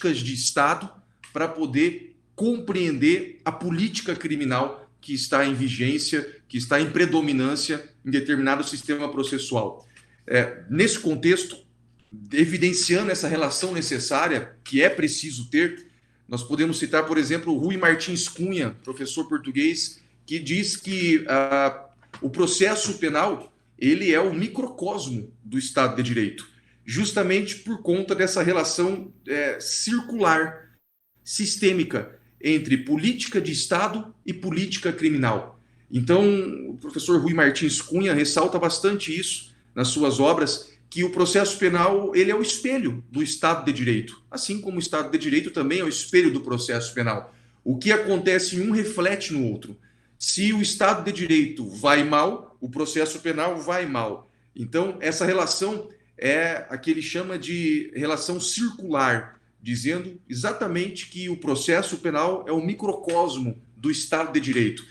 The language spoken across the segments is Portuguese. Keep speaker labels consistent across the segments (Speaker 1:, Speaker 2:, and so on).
Speaker 1: políticas de Estado para poder compreender a política criminal que está em vigência, que está em predominância em determinado sistema processual. Nesse contexto, evidenciando essa relação necessária que é preciso ter, nós podemos citar, por exemplo, o Rui Martins Cunha, professor português, que diz que o processo penal ele é o microcosmo do Estado de Direito, justamente por conta dessa relação circular, sistêmica, entre política de Estado e política criminal. Então, o professor Rui Martins Cunha ressalta bastante isso nas suas obras, que o processo penal ele é o espelho do Estado de Direito, assim como o Estado de Direito também é o espelho do processo penal. O que acontece em um reflete no outro. Se o Estado de Direito vai mal, o processo penal vai mal. Então, essa relação é a que ele chama de relação circular, dizendo exatamente que o processo penal é o microcosmo do Estado de Direito.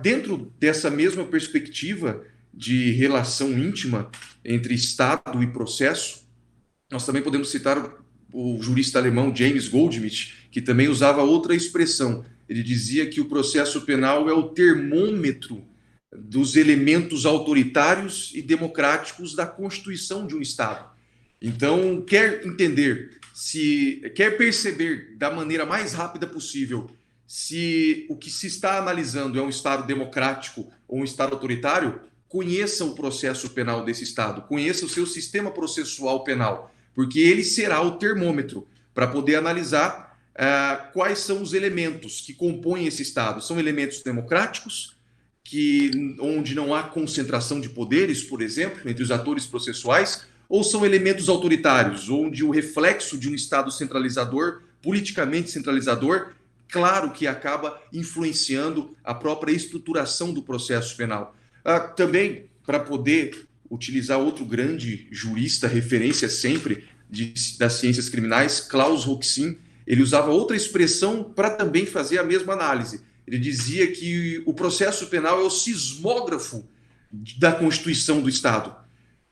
Speaker 1: Dentro dessa mesma perspectiva de relação íntima entre Estado e processo, nós também podemos citar o jurista alemão James Goldmich, que também usava outra expressão. Ele dizia que o processo penal é o termômetro dos elementos autoritários e democráticos da constituição de um Estado. Então, quer entender, quer perceber da maneira mais rápida possível se o que se está analisando é um Estado democrático ou um Estado autoritário, conheça o processo penal desse Estado, conheça o seu sistema processual penal, porque ele será o termômetro para poder analisar quais são os elementos que compõem esse Estado. São elementos democráticos, onde não há concentração de poderes, por exemplo, entre os atores processuais, ou são elementos autoritários, onde o reflexo de um Estado centralizador, politicamente centralizador, claro que acaba influenciando a própria estruturação do processo penal. Também, para poder utilizar outro grande jurista, referência sempre das ciências criminais, Klaus Roxin, ele usava outra expressão para também fazer a mesma análise. Ele dizia que o processo penal é o sismógrafo da Constituição do Estado,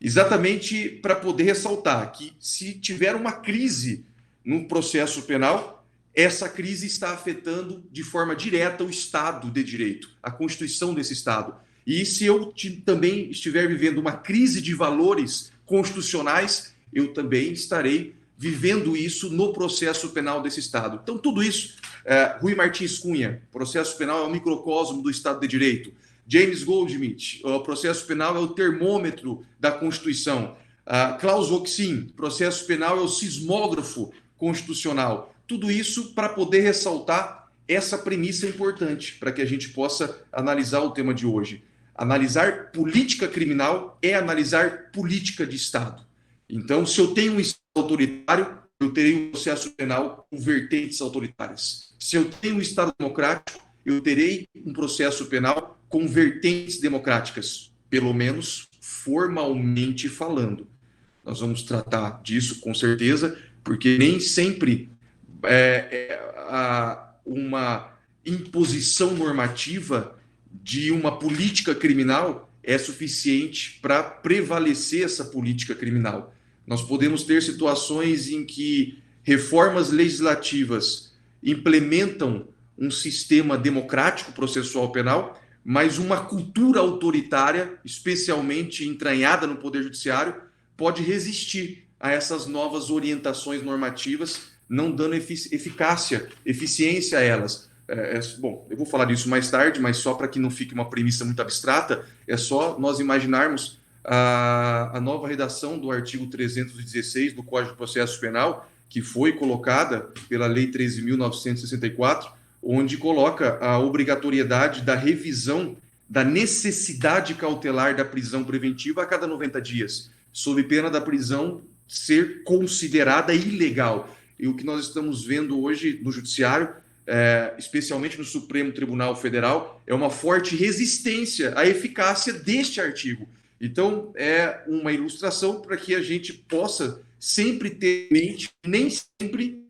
Speaker 1: exatamente para poder ressaltar que se tiver uma crise no processo penal, essa crise está afetando de forma direta o Estado de Direito, a Constituição desse Estado. E se eu também estiver vivendo uma crise de valores constitucionais, eu também estarei vivendo isso no processo penal desse Estado. Então, tudo isso, Rui Martins Cunha, processo penal é o microcosmo do Estado de Direito. James Goldmich, o processo penal é o termômetro da Constituição. Klaus Roxin, processo penal é o sismógrafo constitucional. Tudo isso para poder ressaltar essa premissa importante para que a gente possa analisar o tema de hoje. Analisar política criminal é analisar política de Estado. Então, se eu tenho um Estado autoritário, eu terei um processo penal com vertentes autoritárias. Se eu tenho um Estado democrático, eu terei um processo penal com vertentes democráticas, pelo menos formalmente falando. Nós vamos tratar disso com certeza, porque nem sempre uma imposição normativa de uma política criminal é suficiente para prevalecer essa política criminal. Nós podemos ter situações em que reformas legislativas implementam um sistema democrático processual penal, mas uma cultura autoritária, especialmente entranhada no Poder Judiciário, pode resistir a essas novas orientações normativas, não dando eficiência a elas. Bom, eu vou falar disso mais tarde, mas só para que não fique uma premissa muito abstrata, é só nós imaginarmos a nova redação do artigo 316 do Código de Processo Penal, que foi colocada pela Lei 13.964, onde coloca a obrigatoriedade da revisão da necessidade cautelar da prisão preventiva a cada 90 dias, sob pena da prisão ser considerada ilegal. E o que nós estamos vendo hoje no Judiciário, especialmente no Supremo Tribunal Federal, é uma forte resistência à eficácia deste artigo. Então, é uma ilustração para que a gente possa sempre ter em mente que nem sempre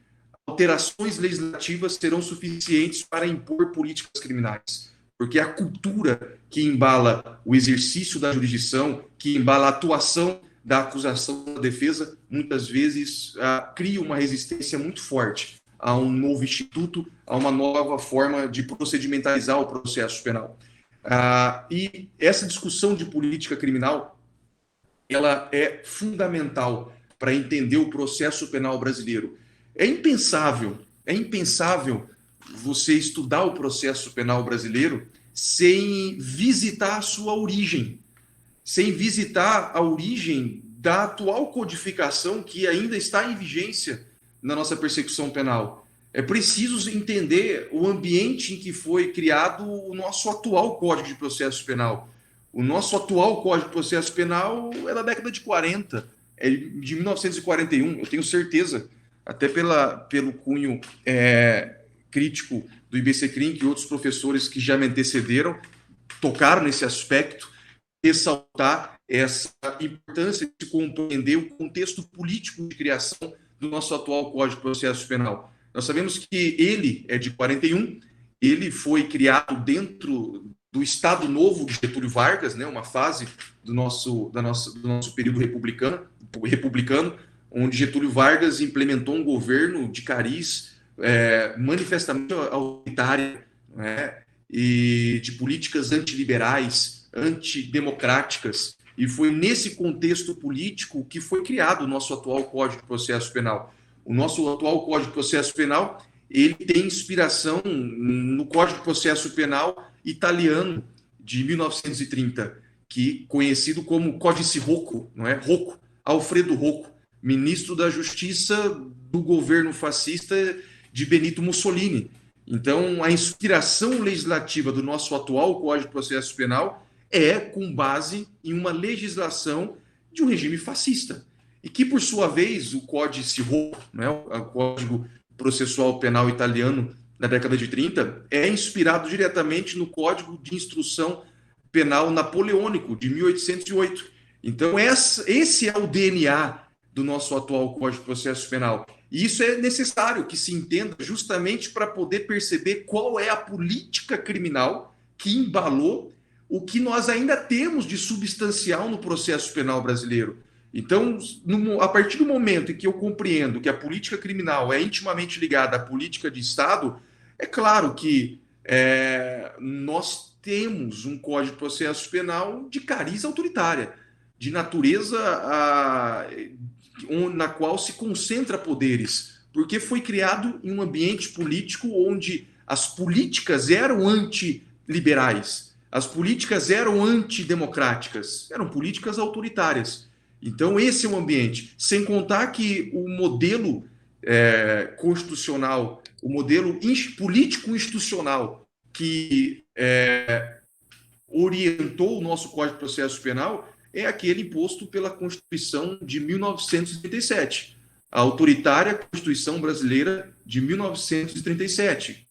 Speaker 1: alterações legislativas serão suficientes para impor políticas criminais, porque a cultura que embala o exercício da jurisdição, que embala a atuação da acusação da defesa, muitas vezes cria uma resistência muito forte a um novo instituto, a uma nova forma de procedimentalizar o processo penal. E essa discussão de política criminal, ela é fundamental para entender o processo penal brasileiro. É impensável você estudar o processo penal brasileiro sem visitar a sua origem, sem visitar a origem da atual codificação que ainda está em vigência na nossa persecução penal. É preciso entender o ambiente em que foi criado o nosso atual Código de Processo Penal. O nosso atual Código de Processo Penal é da década de 40, é de 1941, eu tenho certeza, até pelo cunho crítico do IBCCRIM, que outros professores que já me antecederam tocaram nesse aspecto, ressaltar essa importância de se compreender o contexto político de criação do nosso atual Código de Processo Penal. Nós sabemos que ele é de 41, ele foi criado dentro do Estado Novo de Getúlio Vargas, né, uma fase do nosso período republicano, onde Getúlio Vargas implementou um governo de cariz manifestamente autoritário, né, e de políticas antiliberais, antidemocráticas, e foi nesse contexto político que foi criado o nosso atual Código de Processo Penal. O nosso atual Código de Processo Penal, ele tem inspiração no Código de Processo Penal italiano de 1930, que conhecido como Códice Rocco, não é? Rocco, Alfredo Rocco, ministro da Justiça do governo fascista de Benito Mussolini. Então, a inspiração legislativa do nosso atual Código de Processo Penal é com base em uma legislação de um regime fascista. E que, por sua vez, o Códice Rocco, né, o Código Processual Penal italiano da década de 30, é inspirado diretamente no Código de Instrução Penal Napoleônico, de 1808. Então, esse é o DNA do nosso atual Código de Processo Penal. E isso é necessário que se entenda justamente para poder perceber qual é a política criminal que embalou o que nós ainda temos de substancial no processo penal brasileiro. Então, a partir do momento em que eu compreendo que a política criminal é intimamente ligada à política de Estado, é claro que nós temos um Código de Processo Penal de cariz autoritária, de natureza na qual se concentra poderes, porque foi criado em um ambiente político onde as políticas eram antiliberais, as políticas eram antidemocráticas, eram políticas autoritárias. Então, esse é o ambiente. Sem contar que o modelo constitucional, o modelo político-institucional que orientou o nosso Código de Processo Penal é aquele imposto pela Constituição de 1937, a autoritária Constituição Brasileira de 1937,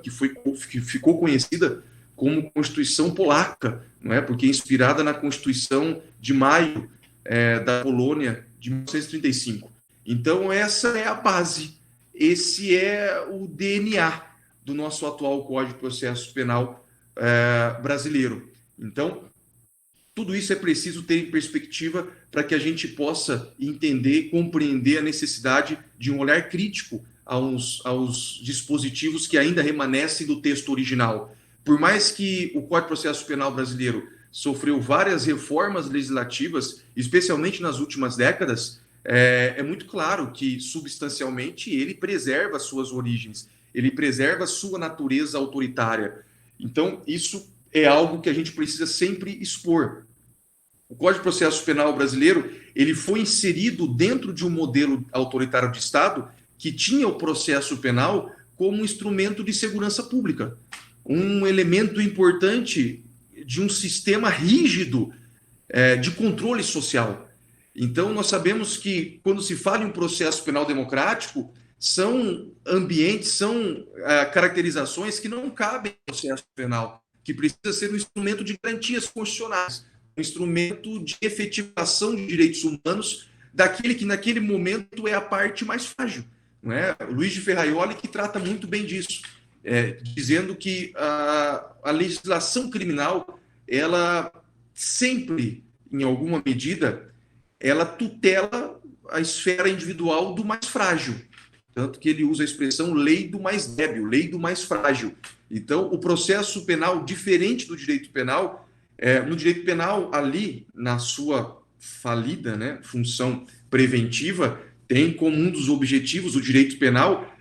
Speaker 1: que ficou conhecida como Constituição Polaca, não é? Porque é inspirada na Constituição de maio da Polônia de 1935. Então, essa é a base, esse é o DNA do nosso atual Código de Processo Penal brasileiro. Então, tudo isso é preciso ter em perspectiva para que a gente possa entender, compreender a necessidade de um olhar crítico aos dispositivos que ainda remanescem do texto original. Por mais que o Código de Processo Penal brasileiro sofreu várias reformas legislativas, especialmente nas últimas décadas, é muito claro que, substancialmente, ele preserva as suas origens, ele preserva a sua natureza autoritária. Então, isso é algo que a gente precisa sempre expor. O Código de Processo Penal brasileiro, ele foi inserido dentro de um modelo autoritário de Estado que tinha o processo penal como um instrumento de segurança pública, um elemento importante de um sistema rígido de controle social. Então, nós sabemos que, quando se fala em um processo penal democrático, são ambientes, são caracterizações que não cabem ao processo penal, que precisa ser um instrumento de garantias constitucionais, um instrumento de efetivação de direitos humanos daquele que, naquele momento, é a parte mais frágil. Não é? O Luiz de Ferraioli que trata muito bem disso, dizendo que a legislação criminal, ela sempre, em alguma medida, ela tutela a esfera individual do mais frágil. Tanto que ele usa a expressão lei do mais débil, lei do mais frágil. Então, o processo penal, diferente do direito penal, no direito penal, ali, na sua falida, né, função preventiva, tem como um dos objetivos do direito penal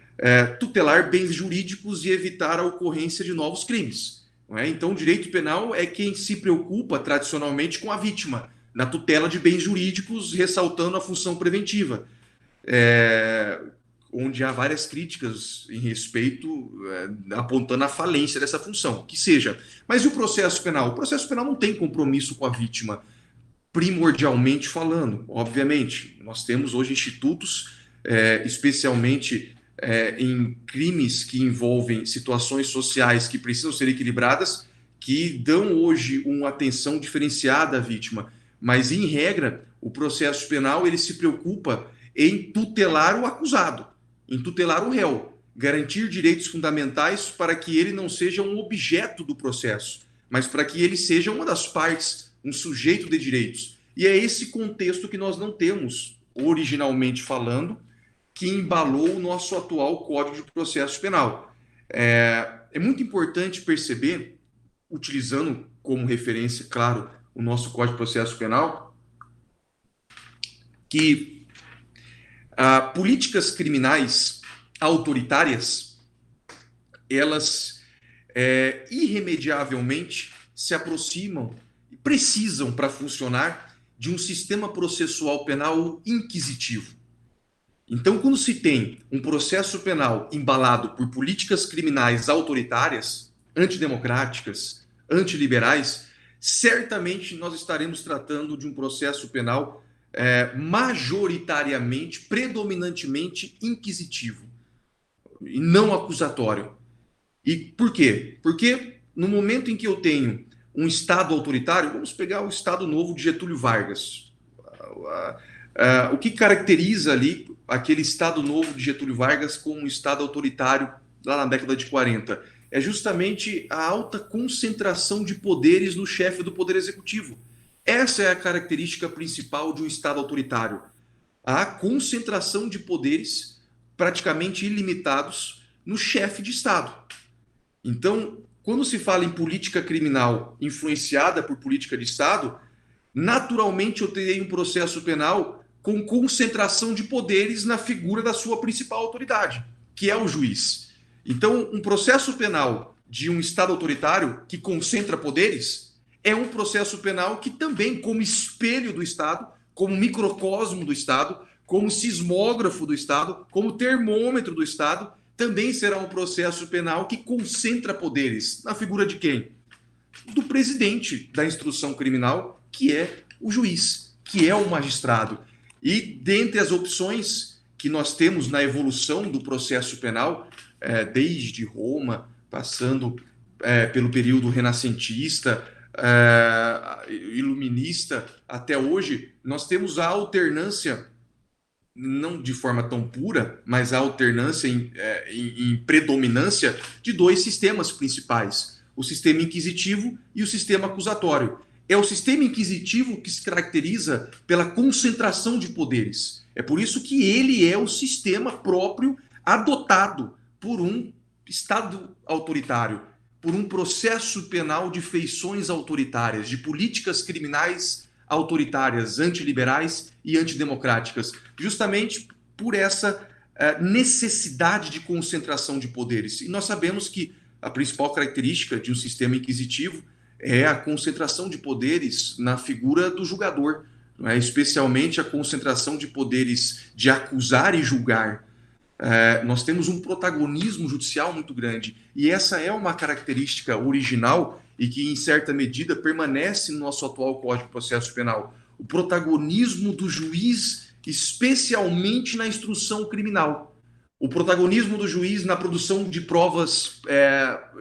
Speaker 1: tutelar bens jurídicos e evitar a ocorrência de novos crimes. Não é? Então, o direito penal é quem se preocupa tradicionalmente com a vítima, na tutela de bens jurídicos, ressaltando a função preventiva. Onde há várias críticas em respeito, apontando a falência dessa função, que seja. Mas e o processo penal? O processo penal não tem compromisso com a vítima, primordialmente falando, obviamente. Nós temos hoje institutos, especialmente em crimes que envolvem situações sociais que precisam ser equilibradas, que dão hoje uma atenção diferenciada à vítima. Mas, em regra, o processo penal ele se preocupa em tutelar o acusado, em tutelar o réu, garantir direitos fundamentais para que ele não seja um objeto do processo, mas para que ele seja uma das partes, um sujeito de direitos. E é esse contexto que nós não temos, originalmente falando, que embalou o nosso atual Código de Processo Penal. É muito importante perceber, utilizando como referência, claro, o nosso Código de Processo Penal, que políticas criminais autoritárias, elas irremediavelmente se aproximam e precisam, para funcionar, de um sistema processual penal inquisitivo. Então, quando se tem um processo penal embalado por políticas criminais autoritárias, antidemocráticas, antiliberais, certamente nós estaremos tratando de um processo penal majoritariamente, predominantemente inquisitivo e não acusatório. E por quê? Porque no momento em que eu tenho um Estado autoritário, vamos pegar o Estado Novo de Getúlio Vargas. O que caracteriza ali aquele Estado Novo de Getúlio Vargas como um Estado autoritário lá na década de 40? É justamente a alta concentração de poderes no chefe do Poder Executivo. Essa é a característica principal de um Estado autoritário. A concentração de poderes praticamente ilimitados no chefe de Estado. Então, quando se fala em política criminal influenciada por política de Estado, naturalmente eu terei um processo penal com concentração de poderes na figura da sua principal autoridade, que é o juiz. Então, um processo penal de um Estado autoritário que concentra poderes é um processo penal que também, como espelho do Estado, como microcosmo do Estado, como sismógrafo do Estado, como termômetro do Estado, também será um processo penal que concentra poderes. Na figura de quem? Do presidente da instrução criminal, que é o juiz, que é o magistrado. E dentre as opções que nós temos na evolução do processo penal, desde Roma, passando pelo período renascentista, iluminista, até hoje, nós temos a alternância, não de forma tão pura, mas a alternância em predominância de dois sistemas principais, o sistema inquisitivo e o sistema acusatório. É o sistema inquisitivo que se caracteriza pela concentração de poderes. É por isso que ele é o sistema próprio adotado por um Estado autoritário, por um processo penal de feições autoritárias, de políticas criminais autoritárias, antiliberais e antidemocráticas, justamente por essa necessidade de concentração de poderes. E nós sabemos que a principal característica de um sistema inquisitivo é a concentração de poderes na figura do julgador, especialmente a concentração de poderes de acusar e julgar. Nós temos um protagonismo judicial muito grande, e essa é uma característica original e que, em certa medida, permanece no nosso atual Código de Processo Penal. O protagonismo do juiz, especialmente na instrução criminal. O protagonismo do juiz na produção de provas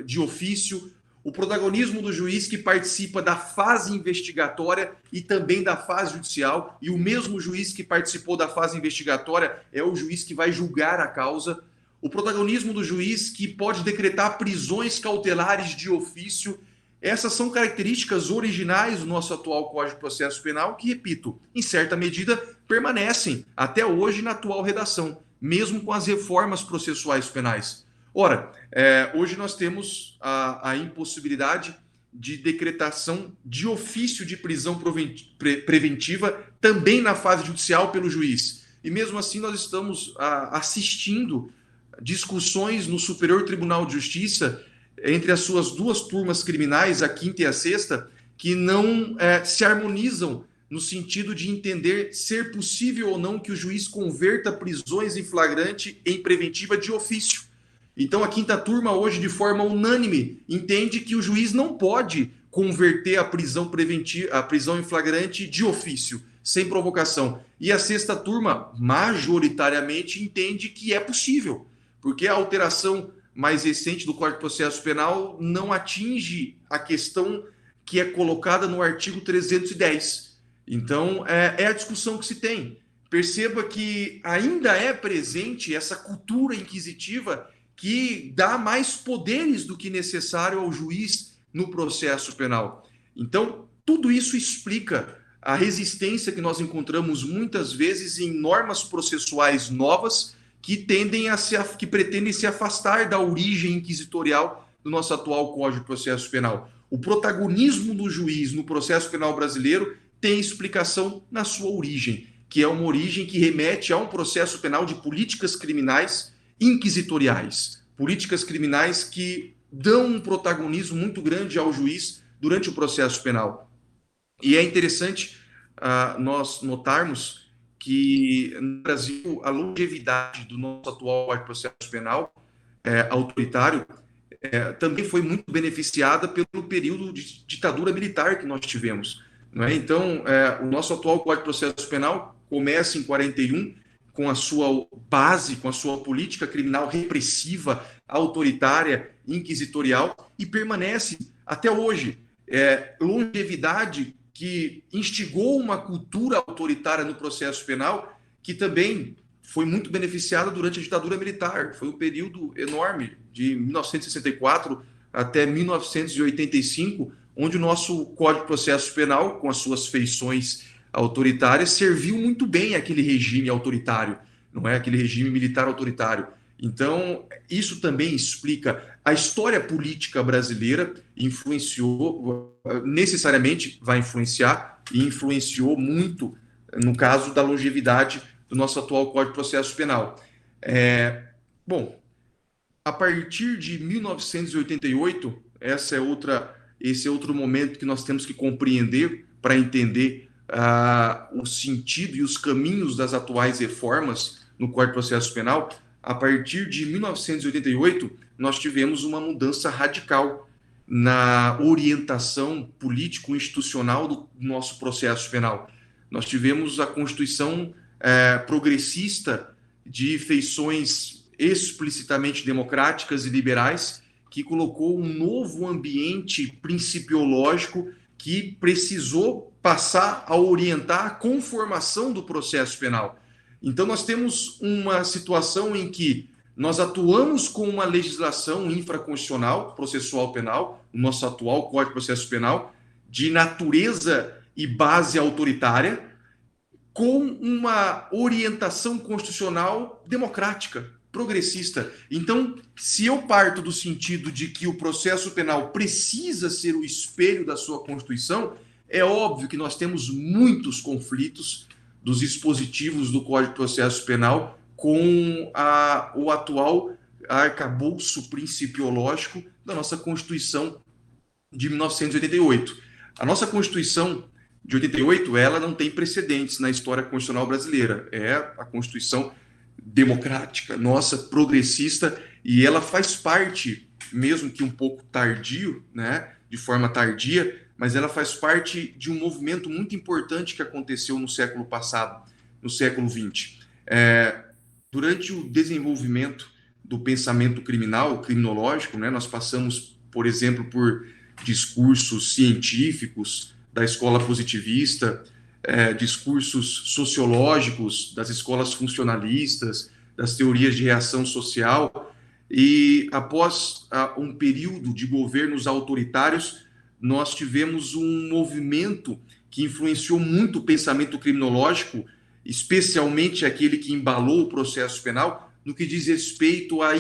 Speaker 1: de ofício, o protagonismo do juiz que participa da fase investigatória e também da fase judicial, e o mesmo juiz que participou da fase investigatória é o juiz que vai julgar a causa, o protagonismo do juiz que pode decretar prisões cautelares de ofício Essas são características originais do nosso atual Código de Processo Penal que, repito, em certa medida permanecem até hoje na atual redação, mesmo com as reformas processuais penais. Ora, hoje nós temos a impossibilidade de decretação de ofício de prisão preventiva também na fase judicial pelo juiz. E mesmo assim nós estamos assistindo discussões no Superior Tribunal de Justiça entre as suas duas turmas criminais, a quinta e a sexta, que não se harmonizam no sentido de entender ser possível ou não que o juiz converta prisões em flagrante em preventiva de ofício. Então, a quinta turma, hoje, de forma unânime, entende que o juiz não pode converter a prisão preventiva, a prisão em flagrante de ofício, sem provocação. E a sexta turma, majoritariamente, entende que é possível, porque a alteração mais recente do Código de Processo Penal não atinge a questão que é colocada no artigo 310. Então, é a discussão que se tem. Perceba que ainda é presente essa cultura inquisitiva que dá mais poderes do que necessário ao juiz no processo penal. Então, tudo isso explica a resistência que nós encontramos muitas vezes em normas processuais novas que pretendem se afastar da origem inquisitorial do nosso atual Código de Processo Penal. O protagonismo do juiz no processo penal brasileiro tem explicação na sua origem, que é uma origem que remete a um processo penal de políticas criminais inquisitoriais, políticas criminais que dão um protagonismo muito grande ao juiz durante o processo penal. E é interessante nós notarmos que no Brasil a longevidade do nosso atual Código de Processo Penal autoritário também foi muito beneficiada pelo período de ditadura militar que nós tivemos. Não é? Então, o nosso atual Código de Processo Penal começa em 41, com a sua base, com a sua política criminal repressiva, autoritária, inquisitorial, e permanece até hoje. Longevidade que instigou uma cultura autoritária no processo penal, que também foi muito beneficiada durante a ditadura militar. Foi um período enorme, de 1964 até 1985, onde o nosso Código de Processo Penal, com as suas feições autoritárias, serviu muito bem àquele regime autoritário, não é? Aquele regime militar autoritário. Então, isso também explica a história política brasileira, necessariamente vai influenciar, e influenciou muito no caso da longevidade do nosso atual Código de Processo Penal. Bom, a partir de 1988, esse é outro momento que nós temos que compreender para entender o sentido e os caminhos das atuais reformas no Código de Processo Penal. A partir de 1988, nós tivemos uma mudança radical na orientação político-institucional do nosso processo penal. Nós tivemos a Constituição progressista de feições explicitamente democráticas e liberais, que colocou um novo ambiente principiológico que precisou passar a orientar a conformação do processo penal. Então, nós temos uma situação em que nós atuamos com uma legislação infraconstitucional, processual penal, o nosso atual Código de Processo Penal, de natureza e base autoritária, com uma orientação constitucional democrática, progressista. Então, se eu parto do sentido de que o processo penal precisa ser o espelho da sua Constituição, é óbvio que nós temos muitos conflitos dos dispositivos do Código de Processo Penal com o atual arcabouço principiológico da nossa Constituição de 1988. A nossa Constituição de 88, ela não tem precedentes na história constitucional brasileira. É a Constituição democrática, nossa, progressista, e ela faz parte, mesmo que um pouco tardio, né, de forma tardia, mas ela faz parte de um movimento muito importante que aconteceu no século passado, no século XX. Durante o desenvolvimento do pensamento criminológico, né, nós passamos, por exemplo, por discursos científicos da escola positivista, discursos sociológicos das escolas funcionalistas, das teorias de reação social, e após um período de governos autoritários, nós tivemos um movimento que influenciou muito o pensamento criminológico, especialmente aquele que embalou o processo penal, no que diz respeito à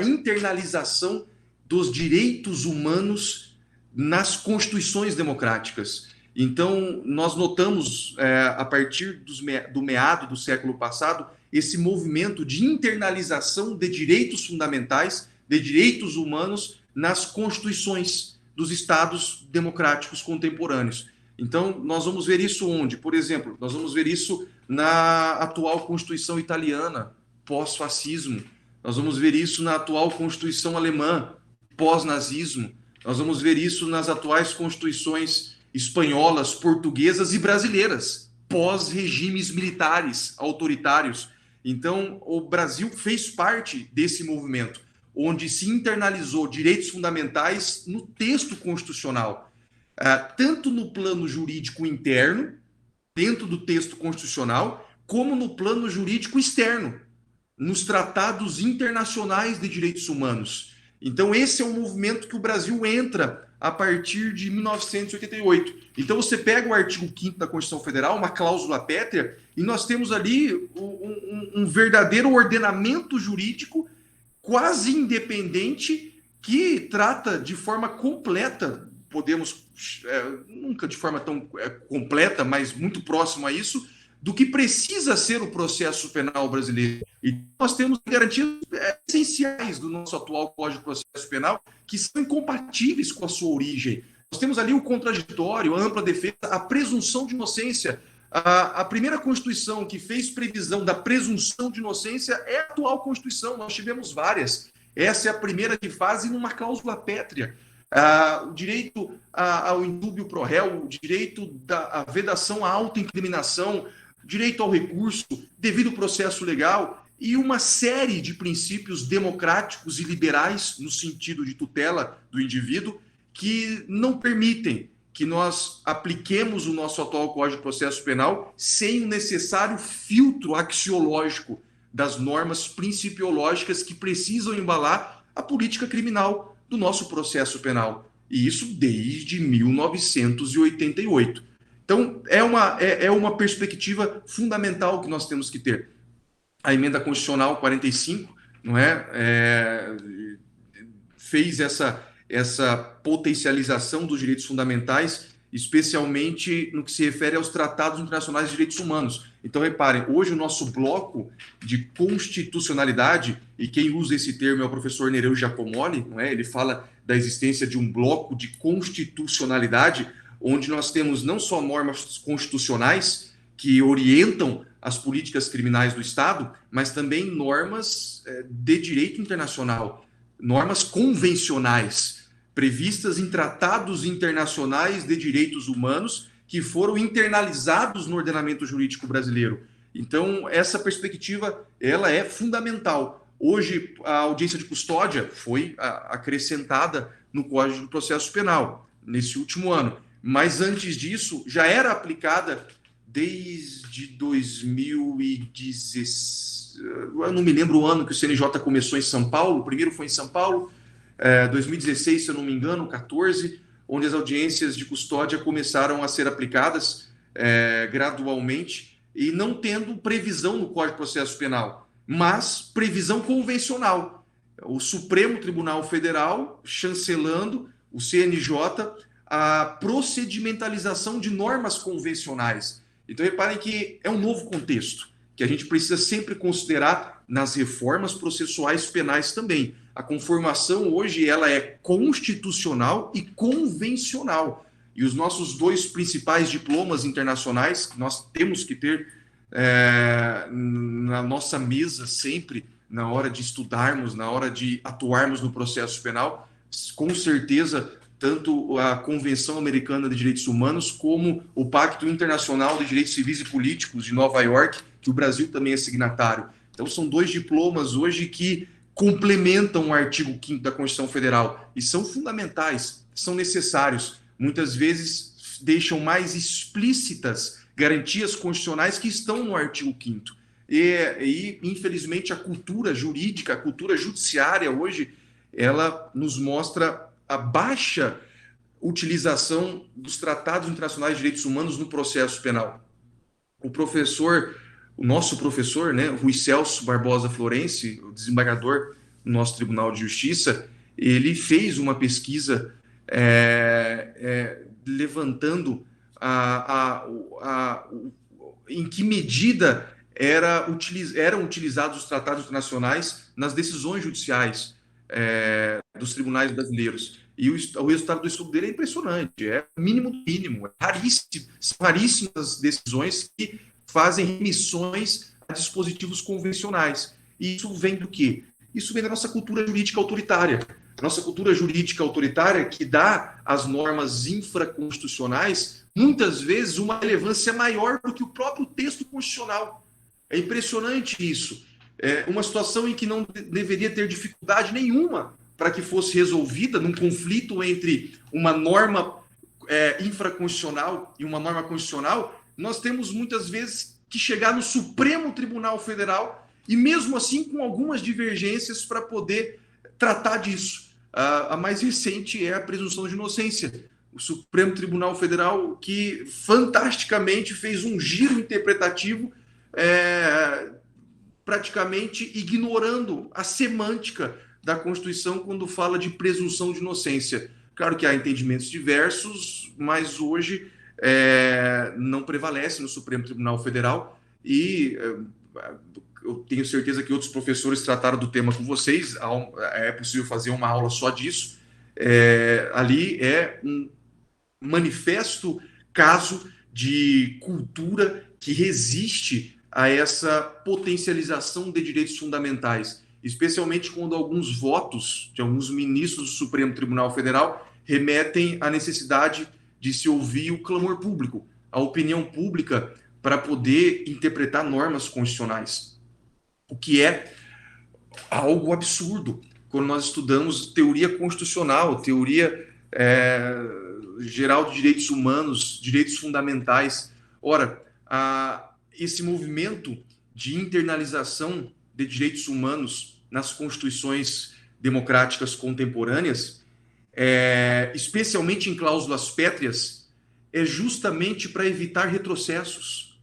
Speaker 1: internalização dos direitos humanos nas constituições democráticas. Então, nós notamos, a partir do meado do século passado, esse movimento de internalização de direitos fundamentais, de direitos humanos, nas constituições dos estados democráticos contemporâneos. Então, nós vamos ver isso onde? Por exemplo, nós vamos ver isso na atual Constituição italiana, pós-fascismo. Nós vamos ver isso na atual Constituição alemã, pós-nazismo. Nós vamos ver isso nas atuais constituições espanholas, portuguesas e brasileiras, pós-regimes militares autoritários. Então, o Brasil fez parte desse movimento, onde se internalizou direitos fundamentais no texto constitucional, tanto no plano jurídico interno, dentro do texto constitucional, como no plano jurídico externo, nos tratados internacionais de direitos humanos. Então, esse é um movimento que o Brasil entra a partir de 1988. Então, você pega o artigo 5º da Constituição Federal, uma cláusula pétrea, e nós temos ali um verdadeiro ordenamento jurídico quase independente que trata de forma completa, podemos, nunca de forma tão completa, mas muito próximo a isso, do que precisa ser o processo penal brasileiro. E nós temos garantias essenciais do nosso atual Código de Processo Penal que são incompatíveis com a sua origem. Nós temos ali o contraditório, a ampla defesa, a presunção de inocência. A primeira Constituição que fez previsão da presunção de inocência é a atual Constituição. Nós tivemos várias. Essa é a primeira que faz numa cláusula pétrea. O direito ao indúbio pro réu, o direito da vedação à autoincriminação, direito ao recurso, devido processo legal e uma série de princípios democráticos e liberais no sentido de tutela do indivíduo que não permitem que nós apliquemos o nosso atual Código de Processo Penal sem o necessário filtro axiológico das normas principiológicas que precisam embalar a política criminal do nosso processo penal. E isso desde 1988. Então, é uma perspectiva fundamental que nós temos que ter. A emenda constitucional 45, não é, fez essa potencialização dos direitos fundamentais, especialmente no que se refere aos tratados internacionais de direitos humanos. Então, reparem, hoje o nosso bloco de constitucionalidade, e quem usa esse termo é o professor Nereu Giacomoli, não é? Ele fala da existência de um bloco de constitucionalidade, onde nós temos não só normas constitucionais que orientam as políticas criminais do Estado, mas também normas de direito internacional, normas convencionais, previstas em tratados internacionais de direitos humanos que foram internalizados no ordenamento jurídico brasileiro. Então, essa perspectiva ela é fundamental. Hoje, a audiência de custódia foi acrescentada no Código de Processo Penal, nesse último ano. Mas antes disso, já era aplicada desde 2016. Eu não me lembro o ano que o CNJ começou em São Paulo. O primeiro foi em São Paulo, 2016, se eu não me engano, 14, onde as audiências de custódia começaram a ser aplicadas gradualmente e não tendo previsão no Código de Processo Penal, mas previsão convencional. O Supremo Tribunal Federal chancelando o CNJ a procedimentalização de normas convencionais. Então, reparem que é um novo contexto, que a gente precisa sempre considerar nas reformas processuais penais também. A conformação hoje ela é constitucional e convencional. E os nossos dois principais diplomas internacionais, nós temos que ter na nossa mesa sempre, na hora de estudarmos, na hora de atuarmos no processo penal, com certeza, tanto a Convenção Americana de Direitos Humanos como o Pacto Internacional de Direitos Civis e Políticos de Nova York, que o Brasil também é signatário. Então, são dois diplomas hoje que complementam o artigo 5º da Constituição Federal e são fundamentais, são necessários. Muitas vezes deixam mais explícitas garantias constitucionais que estão no artigo 5º. E, infelizmente, a cultura jurídica, a cultura judiciária hoje, ela nos mostra utilização dos tratados internacionais de direitos humanos no processo penal. O nosso professor, né, Rui Celso Barbosa Florenci, o desembargador do nosso Tribunal de Justiça, ele fez uma pesquisa levantando em que medida eram utilizados os tratados internacionais nas decisões judiciais dos tribunais brasileiros. E o resultado do estudo dele é impressionante, é mínimo do mínimo, são raríssimas decisões que fazem remissões a dispositivos convencionais. E isso vem do quê? Isso vem da nossa cultura jurídica autoritária. Nossa cultura jurídica autoritária que dá às normas infraconstitucionais, muitas vezes, uma relevância maior do que o próprio texto constitucional. É impressionante isso. É uma situação em que não deveria ter dificuldade nenhuma para que fosse resolvida num conflito entre uma norma infraconstitucional e uma norma constitucional, nós temos muitas vezes que chegar no Supremo Tribunal Federal e mesmo assim com algumas divergências para poder tratar disso. A mais recente é a presunção de inocência. O Supremo Tribunal Federal que fantasticamente fez um giro interpretativo praticamente ignorando a semântica da Constituição quando fala de presunção de inocência. Claro que há entendimentos diversos, mas hoje não prevalece no Supremo Tribunal Federal e eu tenho certeza que outros professores trataram do tema com vocês, é possível fazer uma aula só disso. Ali é um manifesto caso de cultura que resiste a essa potencialização de direitos fundamentais, especialmente quando alguns votos de alguns ministros do Supremo Tribunal Federal remetem à necessidade de se ouvir o clamor público, a opinião pública, para poder interpretar normas constitucionais, o que é algo absurdo quando nós estudamos teoria constitucional, teoria geral de direitos humanos, direitos fundamentais. Ora, esse movimento de internalização de direitos humanos nas constituições democráticas contemporâneas, especialmente em cláusulas pétreas, é justamente para evitar retrocessos.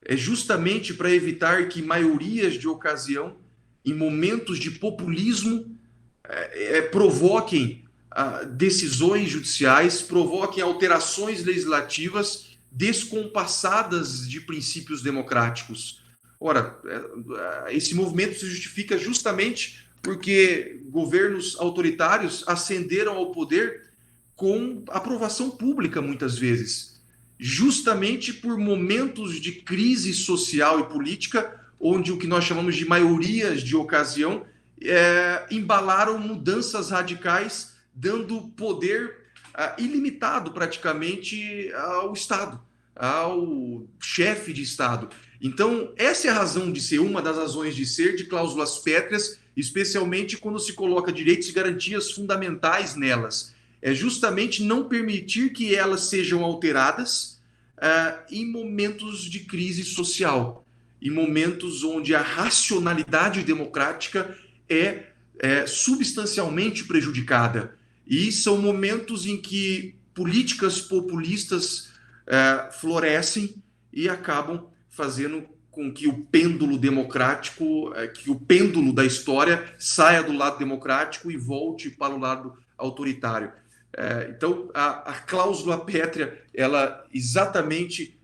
Speaker 1: É justamente para evitar que maiorias de ocasião, em momentos de populismo, provoquem decisões judiciais, provoquem alterações legislativas descompassadas de princípios democráticos. Ora, esse movimento se justifica justamente porque governos autoritários ascenderam ao poder com aprovação pública, muitas vezes, justamente por momentos de crise social e política, onde o que nós chamamos de maiorias de ocasião embalaram mudanças radicais, dando poder ilimitado praticamente ao Estado, ao chefe de Estado. Então, essa é a razão de ser, uma das razões de ser de cláusulas pétreas, especialmente quando se coloca direitos e garantias fundamentais nelas. É justamente não permitir que elas sejam alteradas em momentos de crise social, em momentos onde a racionalidade democrática é substancialmente prejudicada. E são momentos em que políticas populistas florescem e acabam fazendo com que o pêndulo democrático, que o pêndulo da história saia do lado democrático e volte para o lado autoritário. Então, a cláusula pétrea, ela exatamente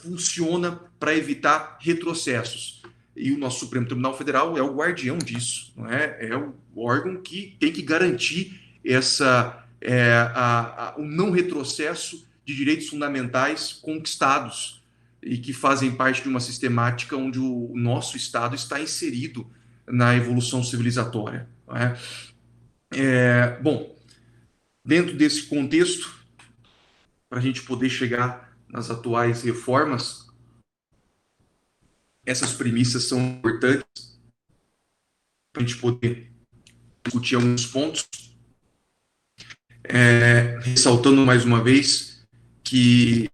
Speaker 1: funciona para evitar retrocessos. E o nosso Supremo Tribunal Federal é o guardião disso, não é? É o órgão que tem que garantir o não retrocesso de direitos fundamentais conquistados e que fazem parte de uma sistemática onde o nosso Estado está inserido na evolução civilizatória. Não é? Bom, dentro desse contexto, para a gente poder chegar nas atuais reformas, essas premissas são importantes para a gente poder discutir alguns pontos, ressaltando mais uma vez que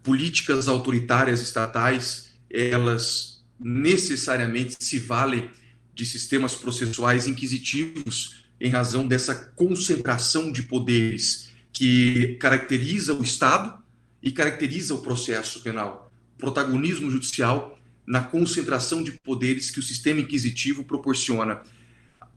Speaker 1: políticas autoritárias estatais, elas necessariamente se valem de sistemas processuais inquisitivos em razão dessa concentração de poderes que caracteriza o Estado e caracteriza o processo penal. Protagonismo judicial na concentração de poderes que o sistema inquisitivo proporciona.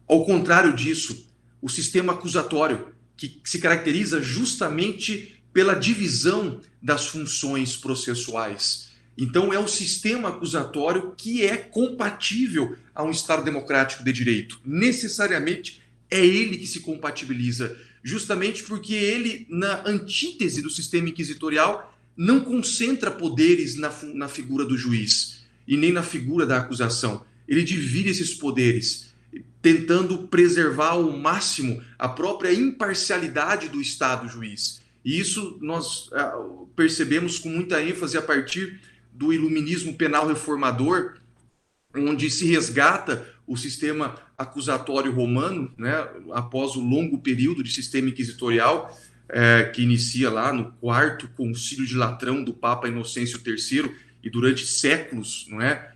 Speaker 1: Ao contrário disso, o sistema acusatório, que se caracteriza justamente pela divisão das funções processuais. Então, é o sistema acusatório que é compatível a um Estado democrático de direito. Necessariamente, é ele que se compatibiliza, justamente porque ele, na antítese do sistema inquisitorial, não concentra poderes na figura do juiz e nem na figura da acusação. Ele divide esses poderes, tentando preservar ao máximo a própria imparcialidade do Estado juiz. E isso nós percebemos com muita ênfase a partir do iluminismo penal reformador, onde se resgata o sistema acusatório romano, né, após o longo período de sistema inquisitorial, que inicia lá no quarto concílio de Latrão do Papa Inocêncio III, e durante séculos, não é,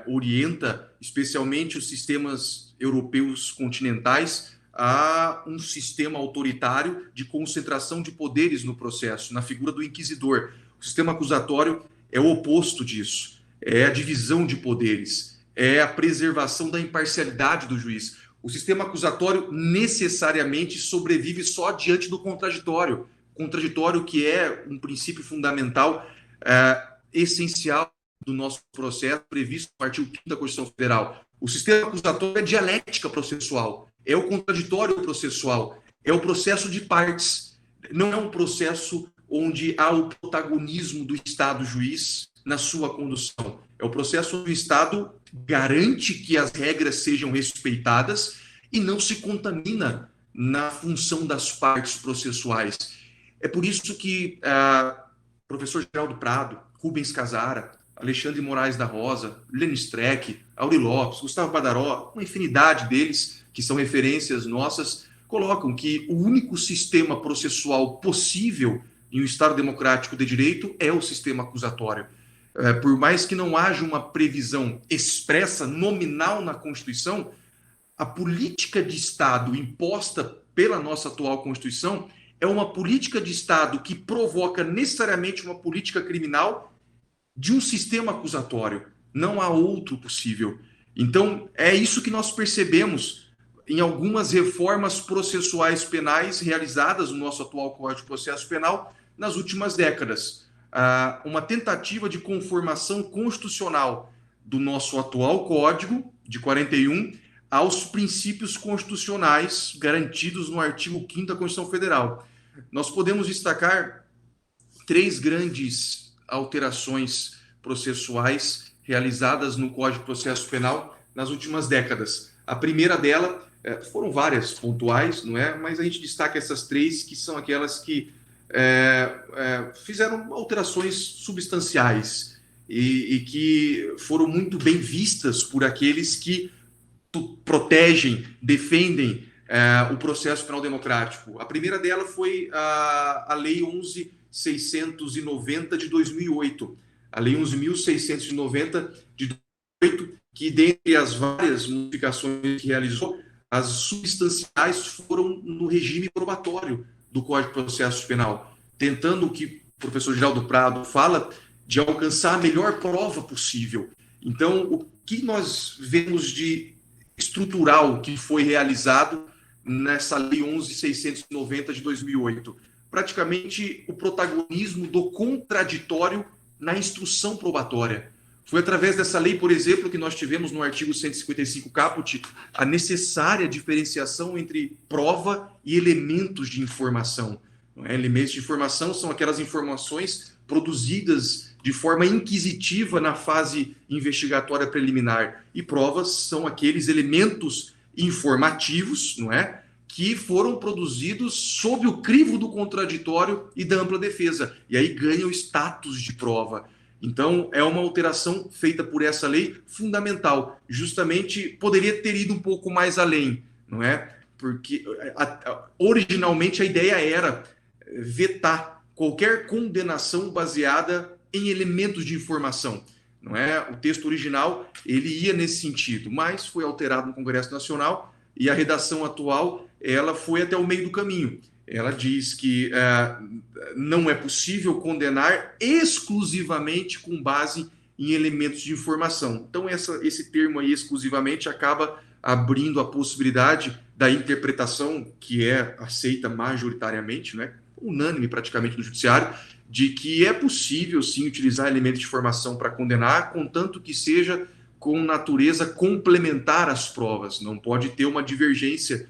Speaker 1: orienta especialmente os sistemas europeus continentais a um sistema autoritário de concentração de poderes no processo, na figura do inquisidor. O sistema acusatório é o oposto disso, é a divisão de poderes, é a preservação da imparcialidade do juiz. O sistema acusatório necessariamente sobrevive só diante do contraditório, contraditório que é um princípio fundamental, essencial do nosso processo, previsto no artigo 5º da Constituição Federal. O sistema acusatório é dialética processual, é o contraditório processual, é o processo de partes. Não é um processo onde há o protagonismo do Estado juiz na sua condução. É o processo onde o Estado garante que as regras sejam respeitadas e não se contamina na função das partes processuais. É por isso que professor Geraldo Prado, Rubens Casara, Alexandre Moraes da Rosa, Lênin Streck, Auri Lopes, Gustavo Badaró, uma infinidade deles, que são referências nossas, colocam que o único sistema processual possível em um Estado democrático de direito é o sistema acusatório. Por mais que não haja uma previsão expressa, nominal na Constituição, a política de Estado imposta pela nossa atual Constituição é uma política de Estado que provoca necessariamente uma política criminal de um sistema acusatório. Não há outro possível. Então, é isso que nós percebemos em algumas reformas processuais penais realizadas no nosso atual Código de Processo Penal nas últimas décadas. Uma tentativa de conformação constitucional do nosso atual Código, de 41, aos princípios constitucionais garantidos no artigo 5º da Constituição Federal. Nós podemos destacar 3 grandes alterações processuais realizadas no Código de Processo Penal nas últimas décadas. A primeira dela, foram várias pontuais, não é? Mas a gente destaca essas 3, que são aquelas que fizeram alterações substanciais e que foram muito bem vistas por aqueles que protegem, defendem o processo penal democrático. A primeira dela foi a Lei 11.690 de 2008. A Lei 11.690 de 2008, que dentre as várias modificações que realizou, as substanciais foram no regime probatório do Código de Processo Penal, tentando, que o professor Geraldo Prado fala, de alcançar a melhor prova possível. Então, o que nós vemos de estrutural que foi realizado nessa Lei 11.690 de 2008? Praticamente o protagonismo do contraditório na instrução probatória. Foi através dessa lei, por exemplo, que nós tivemos no artigo 155 caput a necessária diferenciação entre prova e elementos de informação. Elementos de informação são aquelas informações produzidas de forma inquisitiva na fase investigatória preliminar, e provas são aqueles elementos informativos, não é, que foram produzidos sob o crivo do contraditório e da ampla defesa, e aí ganham status de prova. Então, é uma alteração feita por essa lei fundamental. Justamente, poderia ter ido um pouco mais além, não é? Porque, originalmente, a ideia era vetar qualquer condenação baseada em elementos de informação, não é? O texto original, ele ia nesse sentido, mas foi alterado no Congresso Nacional e a redação atual, ela foi até o meio do caminho. ela diz que não é possível condenar exclusivamente com base em elementos de informação. Então, esse termo aí, exclusivamente, acaba abrindo a possibilidade da interpretação, que é aceita majoritariamente, né, unânime praticamente no judiciário, de que é possível, sim, utilizar elementos de informação para condenar, contanto que seja com natureza complementar às provas. Não pode ter uma divergência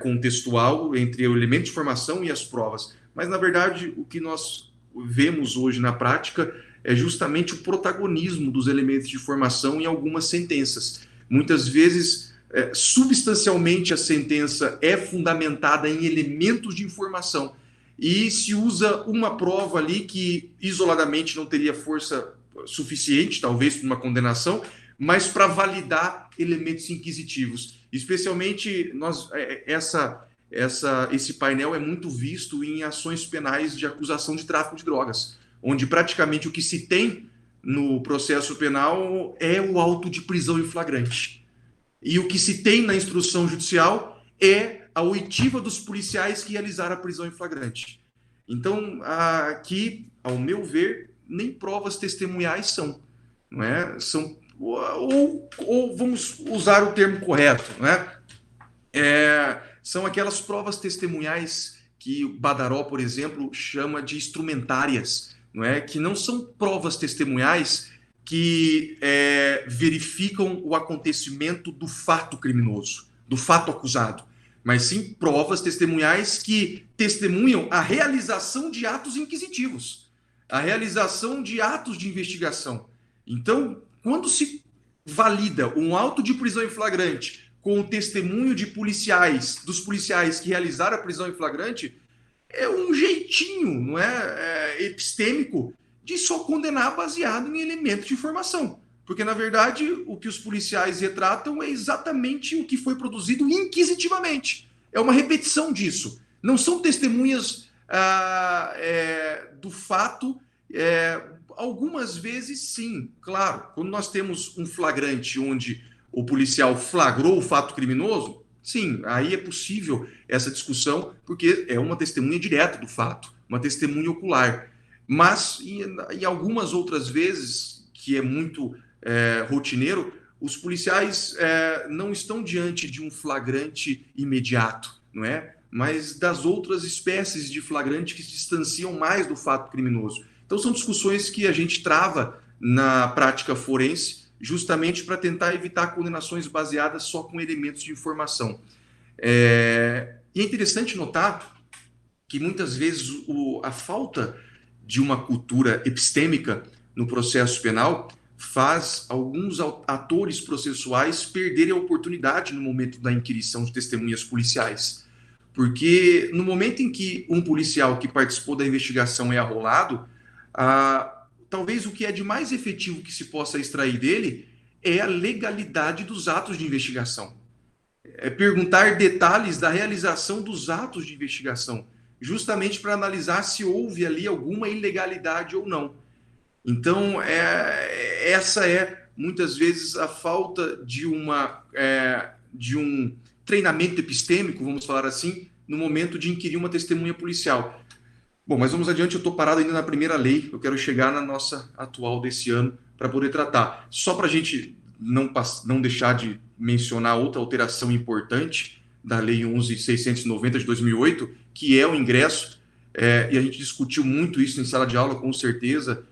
Speaker 1: contextual entre o elemento de informação e as provas. Mas, na verdade, o que nós vemos hoje na prática é justamente o protagonismo dos elementos de informação em algumas sentenças. Muitas vezes, substancialmente, a sentença é fundamentada em elementos de informação e se usa uma prova ali que isoladamente não teria força suficiente, talvez, para uma condenação, mas para validar elementos inquisitivos. Especialmente, esse painel é muito visto em ações penais de acusação de tráfico de drogas, onde praticamente o que se tem no processo penal é o auto de prisão em flagrante. E o que se tem na instrução judicial é a oitiva dos policiais que realizaram a prisão em flagrante. Então, aqui, ao meu ver, nem provas testemunhais são, não é? São ou vamos usar o termo correto, né? São aquelas provas testemunhais que o Badaró, por exemplo, chama de instrumentárias, não é? Que não são provas testemunhais que verificam o acontecimento do fato criminoso, do fato acusado, mas sim provas testemunhais que testemunham a realização de atos inquisitivos, a realização de atos de investigação. Então, quando se valida um auto de prisão em flagrante com o testemunho de dos policiais que realizaram a prisão em flagrante, é um jeitinho, não é, epistêmico, de só condenar baseado em elementos de informação. Porque, na verdade, o que os policiais retratam é exatamente o que foi produzido inquisitivamente. É uma repetição disso. Não são testemunhas do fato. Algumas vezes, sim, claro. Quando nós temos um flagrante onde o policial flagrou o fato criminoso, sim, aí é possível essa discussão, porque é uma testemunha direta do fato, uma testemunha ocular. Mas, em algumas outras vezes, que é muito rotineiro, os policiais não estão diante de um flagrante imediato, não é? Mas das outras espécies de flagrante que se distanciam mais do fato criminoso. Então, são discussões que a gente trava na prática forense, justamente para tentar evitar condenações baseadas só com elementos de informação. E é interessante notar que, muitas vezes, a falta de uma cultura epistêmica no processo penal faz alguns atores processuais perderem a oportunidade no momento da inquirição de testemunhas policiais. Porque no momento em que um policial que participou da investigação é arrolado, talvez o que é de mais efetivo que se possa extrair dele é a legalidade dos atos de investigação. É perguntar detalhes da realização dos atos de investigação, justamente para analisar se houve ali alguma ilegalidade ou não. Então, essa é, muitas vezes, a falta de um treinamento epistêmico, vamos falar assim, no momento de inquirir uma testemunha policial. Bom, mas vamos adiante, eu estou parado ainda na primeira lei, eu quero chegar na nossa atual desse ano para poder tratar. Só para a gente não deixar de mencionar outra alteração importante da Lei 11.690 de 2008, que é o ingresso, e a gente discutiu muito isso em sala de aula, com certeza,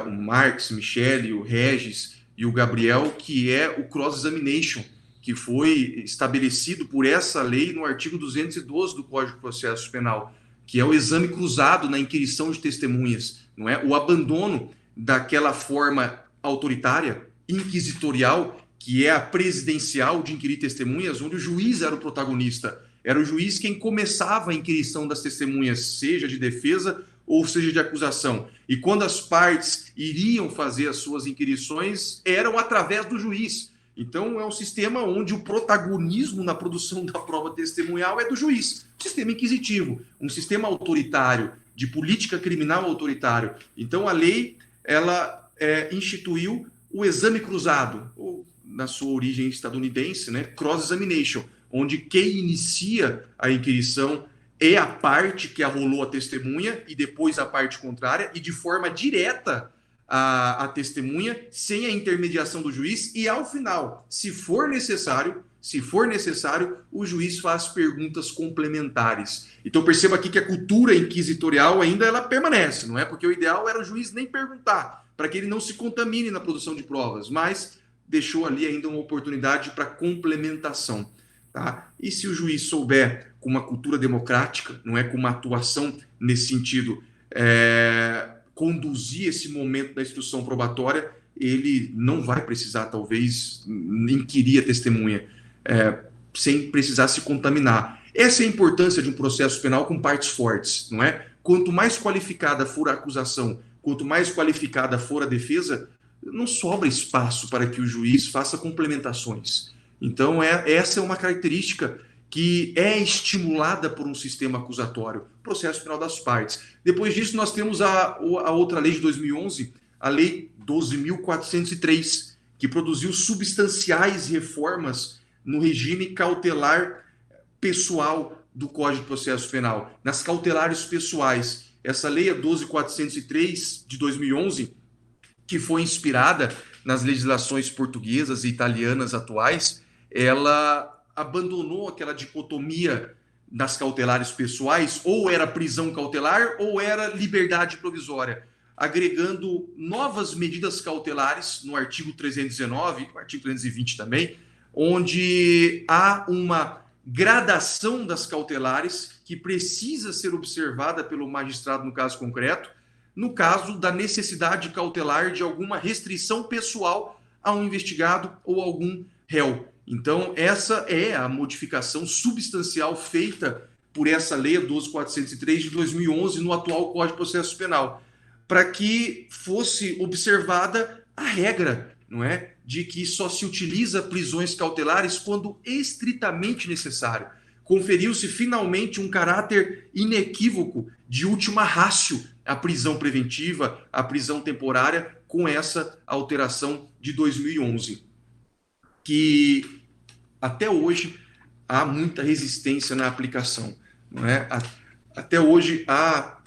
Speaker 1: o Marx, Michele, o Regis e o Gabriel, que é o cross-examination, que foi estabelecido por essa lei no artigo 212 do Código de Processo Penal, que é o exame cruzado na inquirição de testemunhas, não é? O abandono daquela forma autoritária, inquisitorial, que é a presidencial de inquirir testemunhas, onde o juiz era o protagonista. Era o juiz quem começava a inquirição das testemunhas, seja de defesa ou seja de acusação. E quando as partes iriam fazer as suas inquirições, eram através do juiz. Então, é um sistema onde o protagonismo na produção da prova testemunhal é do juiz. Um sistema inquisitivo, um sistema autoritário, de política criminal autoritário. Então, a lei, ela instituiu o exame cruzado, ou, na sua origem estadunidense, né, cross-examination, onde quem inicia a inquirição é a parte que arrolou a testemunha e depois a parte contrária, e de forma direta a testemunha, sem a intermediação do juiz, e ao final, se for necessário, o juiz faz perguntas complementares. Então perceba aqui que a cultura inquisitorial ainda ela permanece, não é? Porque o ideal era o juiz nem perguntar, para que ele não se contamine na produção de provas, mas deixou ali ainda uma oportunidade para complementação. Tá? E se o juiz souber, com uma cultura democrática, não é, com uma atuação nesse sentido, conduzir esse momento da instrução probatória, ele não vai precisar, talvez, inquirir a testemunha, sem precisar se contaminar. Essa é a importância de um processo penal com partes fortes, não é? Quanto mais qualificada for a acusação, quanto mais qualificada for a defesa, não sobra espaço para que o juiz faça complementações. Então, essa é uma característica que é estimulada por um sistema acusatório, processo penal das partes. Depois disso, nós temos a outra lei de 2011, a Lei 12.403, que produziu substanciais reformas no regime cautelar pessoal do Código de Processo Penal. Nas cautelares pessoais, essa lei, a 12.403 de 2011, que foi inspirada nas legislações portuguesas e italianas atuais, ela abandonou aquela dicotomia das cautelares pessoais, ou era prisão cautelar ou era liberdade provisória, agregando novas medidas cautelares no artigo 319, no artigo 320 também, onde há uma gradação das cautelares que precisa ser observada pelo magistrado no caso concreto, no caso da necessidade cautelar de alguma restrição pessoal a um investigado ou algum réu. Então, essa é a modificação substancial feita por essa lei 12.403 de 2011 no atual Código de Processo Penal, para que fosse observada a regra, não é, de que só se utiliza prisões cautelares quando estritamente necessário. Conferiu-se finalmente um caráter inequívoco de última ratio à prisão preventiva, à prisão temporária, com essa alteração de 2011, que até hoje há muita resistência na aplicação, não é? Até hoje há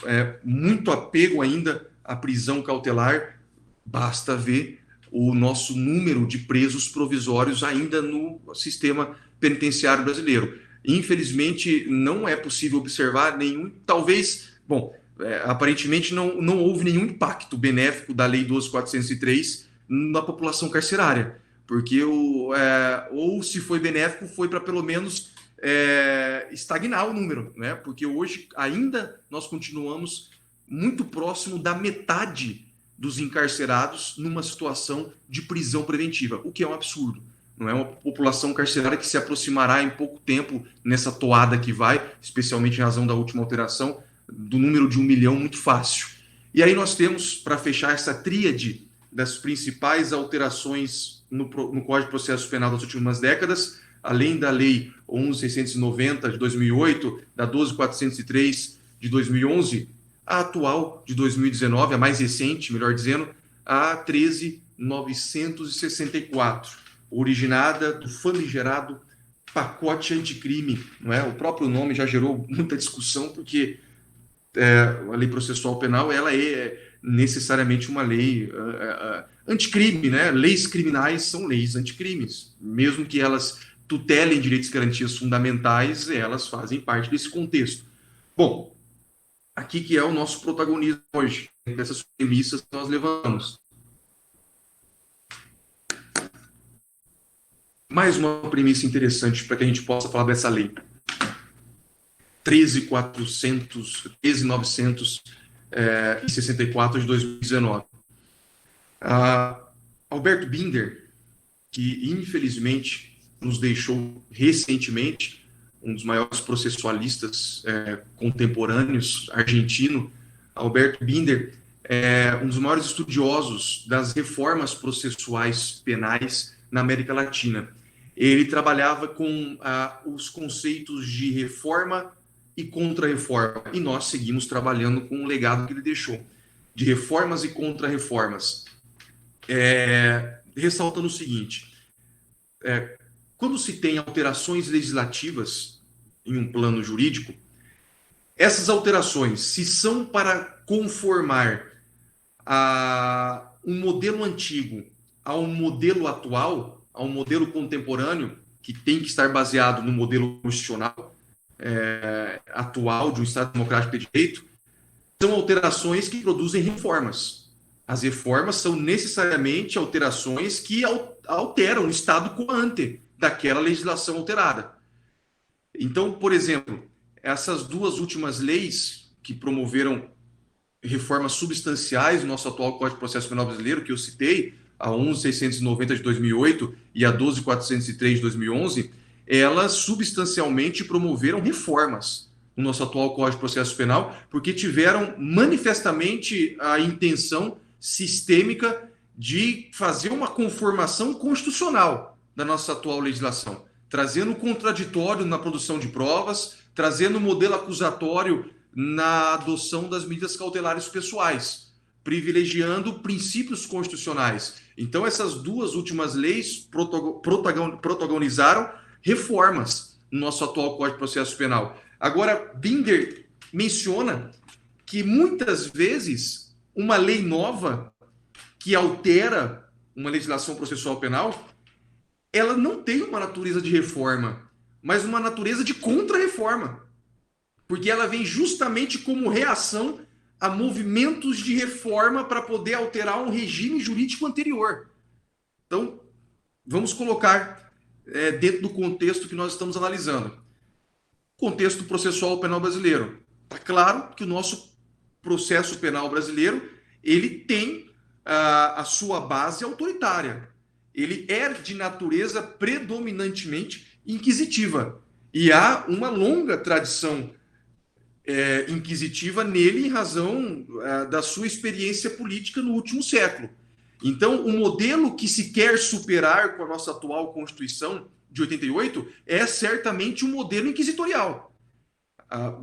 Speaker 1: muito apego ainda à prisão cautelar, basta ver o nosso número de presos provisórios ainda no sistema penitenciário brasileiro. Infelizmente, não é possível observar nenhum, talvez, bom, aparentemente não houve nenhum impacto benéfico da Lei 12.403 na população carcerária, porque ou se foi benéfico, foi para pelo menos estagnar o número, né? Porque hoje ainda nós continuamos muito próximo da metade dos encarcerados numa situação de prisão preventiva, o que é um absurdo. Não é uma população carcerária que se aproximará em pouco tempo nessa toada que vai, especialmente em razão da última alteração, do número de 1 milhão muito fácil. E aí nós temos, para fechar essa tríade das principais alterações no Código de Processo Penal das últimas décadas, além da Lei 11.690 de 2008, da 12.403 de 2011, a atual de 2019, a mais recente, melhor dizendo, a 13.964, originada do famigerado pacote anticrime, não é? O próprio nome já gerou muita discussão, porque a lei processual penal ela é necessariamente uma lei anticrime, né? Leis criminais são leis anticrimes, mesmo que elas tutelem direitos e garantias fundamentais, elas fazem parte desse contexto. Bom, aqui que é o nosso protagonismo hoje, dessas premissas que nós levamos. Mais uma premissa interessante para que a gente possa falar dessa lei. 13.964 de 2019. Alberto Binder, que infelizmente nos deixou recentemente, um dos maiores processualistas contemporâneos, argentino, Alberto Binder, um dos maiores estudiosos das reformas processuais penais na América Latina. Ele trabalhava com os conceitos de reforma e contra-reforma, e nós seguimos trabalhando com o legado que ele deixou, de reformas e contra-reformas. Ressaltando o seguinte, quando se tem alterações legislativas em um plano jurídico, essas alterações, se são para conformar um modelo antigo a um modelo atual, a um modelo contemporâneo, que tem que estar baseado no modelo constitucional atual de um Estado democrático de direito, são alterações que produzem reformas. As reformas são necessariamente alterações que alteram o estado quo ante daquela legislação alterada. Então, por exemplo, essas duas últimas leis que promoveram reformas substanciais no nosso atual Código de Processo Penal brasileiro, que eu citei, a 11.690 de 2008 e a 12.403 de 2011, elas substancialmente promoveram reformas no nosso atual Código de Processo Penal, porque tiveram manifestamente a intenção sistêmica de fazer uma conformação constitucional da nossa atual legislação, trazendo contraditório na produção de provas, trazendo modelo acusatório na adoção das medidas cautelares pessoais, privilegiando princípios constitucionais. Então, essas duas últimas leis protagonizaram reformas no nosso atual Código de Processo Penal. Agora, Binder menciona que muitas vezes uma lei nova que altera uma legislação processual penal, ela não tem uma natureza de reforma, mas uma natureza de contra-reforma, porque ela vem justamente como reação a movimentos de reforma para poder alterar um regime jurídico anterior. Então, vamos colocar dentro do contexto que nós estamos analisando. Contexto processual penal brasileiro. Está claro que o nosso processo penal brasileiro ele tem a sua base autoritária. Ele é de natureza predominantemente inquisitiva. E há uma longa tradição inquisitiva nele em razão da sua experiência política no último século. Então, o modelo que se quer superar com a nossa atual Constituição de 88 é certamente um modelo inquisitorial,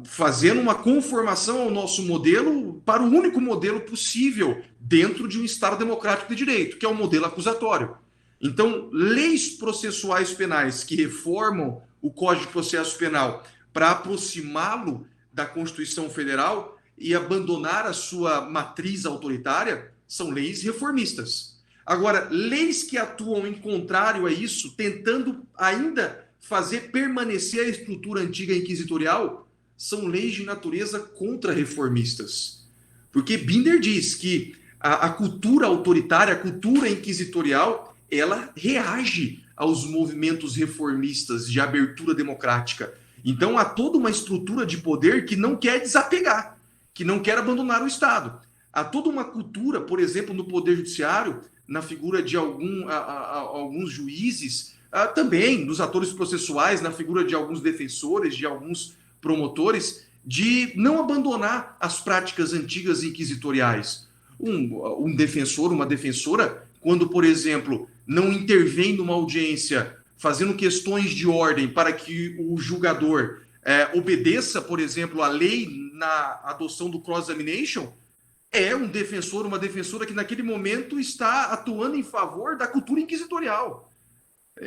Speaker 1: fazendo uma conformação ao nosso modelo para o único modelo possível dentro de um Estado democrático de direito, que é o modelo acusatório. Então, leis processuais penais que reformam o Código de Processo Penal para aproximá-lo da Constituição Federal e abandonar a sua matriz autoritária são leis reformistas. Agora, leis que atuam em contrário a isso, tentando ainda fazer permanecer a estrutura antiga inquisitorial, são leis de natureza contra-reformistas. Porque Binder diz que a cultura autoritária, a cultura inquisitorial, ela reage aos movimentos reformistas de abertura democrática. Então, há toda uma estrutura de poder que não quer desapegar, que não quer abandonar o Estado. Há toda uma cultura, por exemplo, no Poder Judiciário, na figura de alguns juízes, também nos atores processuais, na figura de alguns defensores, de alguns promotores, de não abandonar as práticas antigas inquisitoriais. Um defensor, uma defensora, quando, por exemplo, não intervém numa audiência fazendo questões de ordem para que o julgador obedeça, por exemplo, a lei na adoção do cross-examination, é um defensor, uma defensora que naquele momento está atuando em favor da cultura inquisitorial.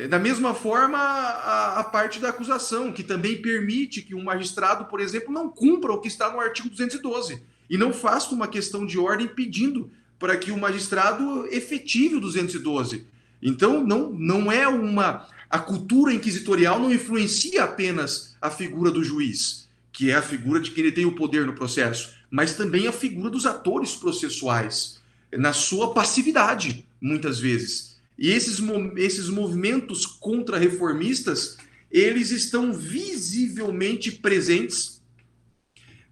Speaker 1: Da mesma forma, a parte da acusação, que também permite que um magistrado, por exemplo, não cumpra o que está no artigo 212 e não faça uma questão de ordem pedindo para que o magistrado efetive o 212. Então, não é uma... A cultura inquisitorial não influencia apenas a figura do juiz, que é a figura de quem ele tem o poder no processo, mas também a figura dos atores processuais, na sua passividade, muitas vezes. E esses movimentos contra-reformistas, eles estão visivelmente presentes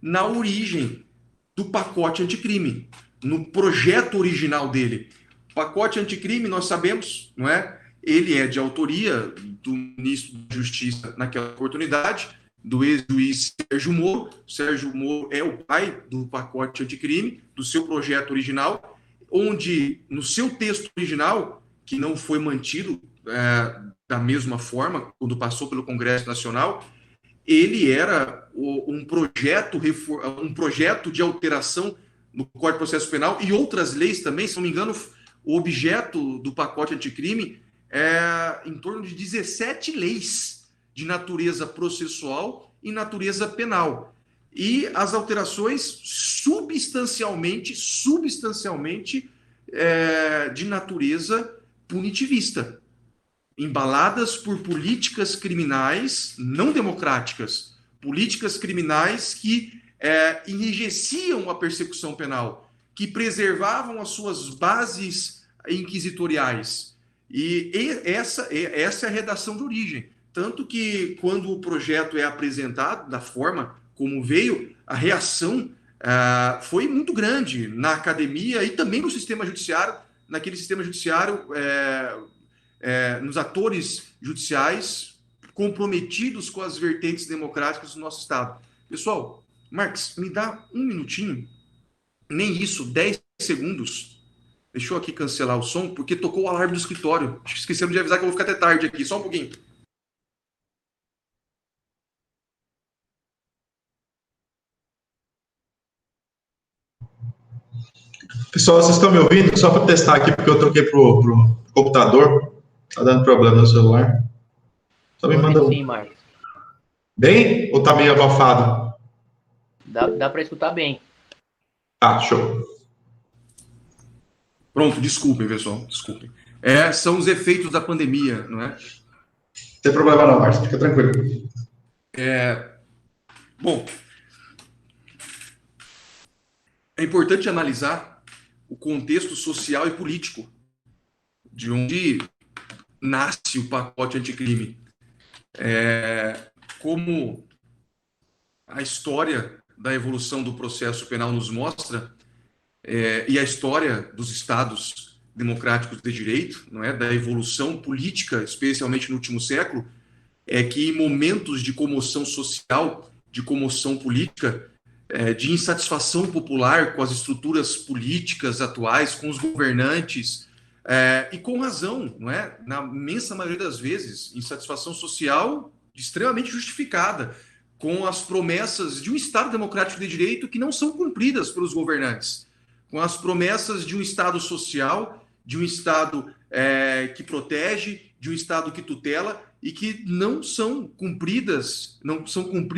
Speaker 1: na origem do pacote anticrime, no projeto original dele. O pacote anticrime, nós sabemos, não é? Ele é de autoria do ministro da Justiça naquela oportunidade, do ex-juiz Sérgio Moro. Sérgio Moro é o pai do pacote anticrime, do seu projeto original, onde no seu texto original, que não foi mantido da mesma forma quando passou pelo Congresso Nacional, ele era um projeto de alteração no Código de Processo Penal e outras leis também, se não me engano, o objeto do pacote anticrime é em torno de 17 leis de natureza processual e natureza penal. e as alterações substancialmente de natureza punitivista, embaladas por políticas criminais não democráticas, políticas criminais que enrijeciam a persecução penal, que preservavam as suas bases inquisitoriais. E essa é a redação de origem. Tanto que, quando o projeto é apresentado da forma como veio, a reação foi muito grande na academia e também no sistema judiciário, naquele sistema judiciário, nos atores judiciais comprometidos com as vertentes democráticas do nosso Estado. Pessoal, Marx, me dá um minutinho, nem isso, 10 segundos. Deixa eu aqui cancelar o som, porque tocou o alarme do escritório. Esqueceram de avisar que eu vou ficar até tarde aqui, só um pouquinho.
Speaker 2: Pessoal, vocês estão me ouvindo? Só para testar aqui, porque eu troquei pro computador. Tá dando problema no celular. Só me manda
Speaker 3: Sim, Marcos.
Speaker 2: Bem? Ou tá meio abafado?
Speaker 3: Dá para escutar bem.
Speaker 2: Ah, show.
Speaker 1: Pronto, desculpem, pessoal, desculpem. São os efeitos da pandemia, não é?
Speaker 2: Não tem problema não, Márcio, fica tranquilo.
Speaker 1: Bom, é importante analisar o contexto social e político de onde nasce o pacote anticrime. Como a história da evolução do processo penal nos mostra, e a história dos estados democráticos de direito, não é, da evolução política, especialmente no último século, é que em momentos de comoção social, de comoção política, de insatisfação popular com as estruturas políticas atuais, com os governantes, e com razão, não é? Na imensa maioria das vezes, insatisfação social extremamente justificada, com as promessas de um Estado democrático de direito que não são cumpridas pelos governantes, com as promessas de um Estado social, de um Estado que protege, de um Estado que tutela, e que não são cumpridos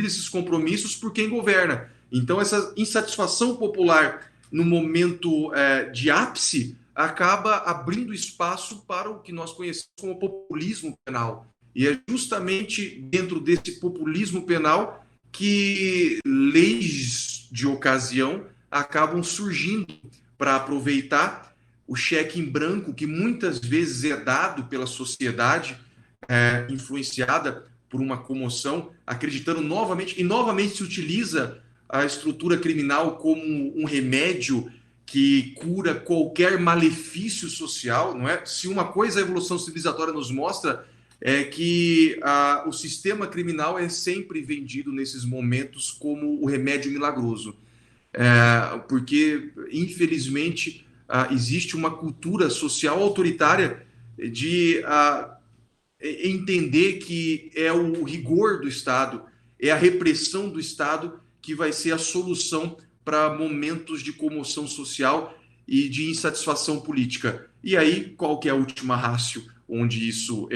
Speaker 1: esses compromissos por quem governa. Então, essa insatisfação popular no momento de ápice acaba abrindo espaço para o que nós conhecemos como populismo penal. E é justamente dentro desse populismo penal que leis de ocasião acabam surgindo para aproveitar o cheque em branco que muitas vezes é dado pela sociedade, influenciada por uma comoção, acreditando novamente se utiliza a estrutura criminal como um remédio que cura qualquer malefício social, não é? Se uma coisa a evolução civilizatória nos mostra é que o sistema criminal é sempre vendido nesses momentos como o remédio milagroso, porque infelizmente existe uma cultura social autoritária de entender que é o rigor do Estado, é a repressão do Estado que vai ser a solução para momentos de comoção social e de insatisfação política. E aí, qual que é a última ratio onde isso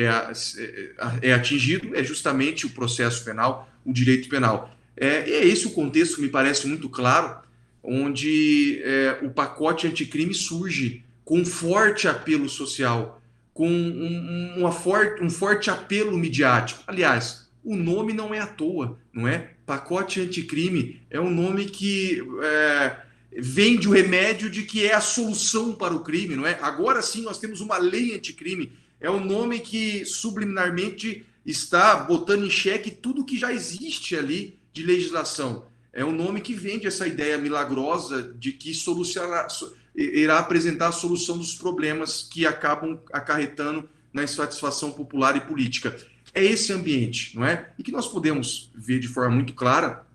Speaker 1: é atingido? É justamente o processo penal, o direito penal. É esse o contexto que me parece muito claro, onde o pacote anticrime surge com forte apelo social, com um forte apelo midiático. Aliás, o nome não é à toa, não é? Pacote anticrime é um nome que vende o remédio de que é a solução para o crime, não é? Agora sim nós temos uma lei anticrime. É um nome que subliminarmente está botando em xeque tudo que já existe ali de legislação. É um nome que vende essa ideia milagrosa de que irá apresentar a solução dos problemas que acabam acarretando na insatisfação popular e política. É esse ambiente, não é? E que nós podemos ver de forma muito clara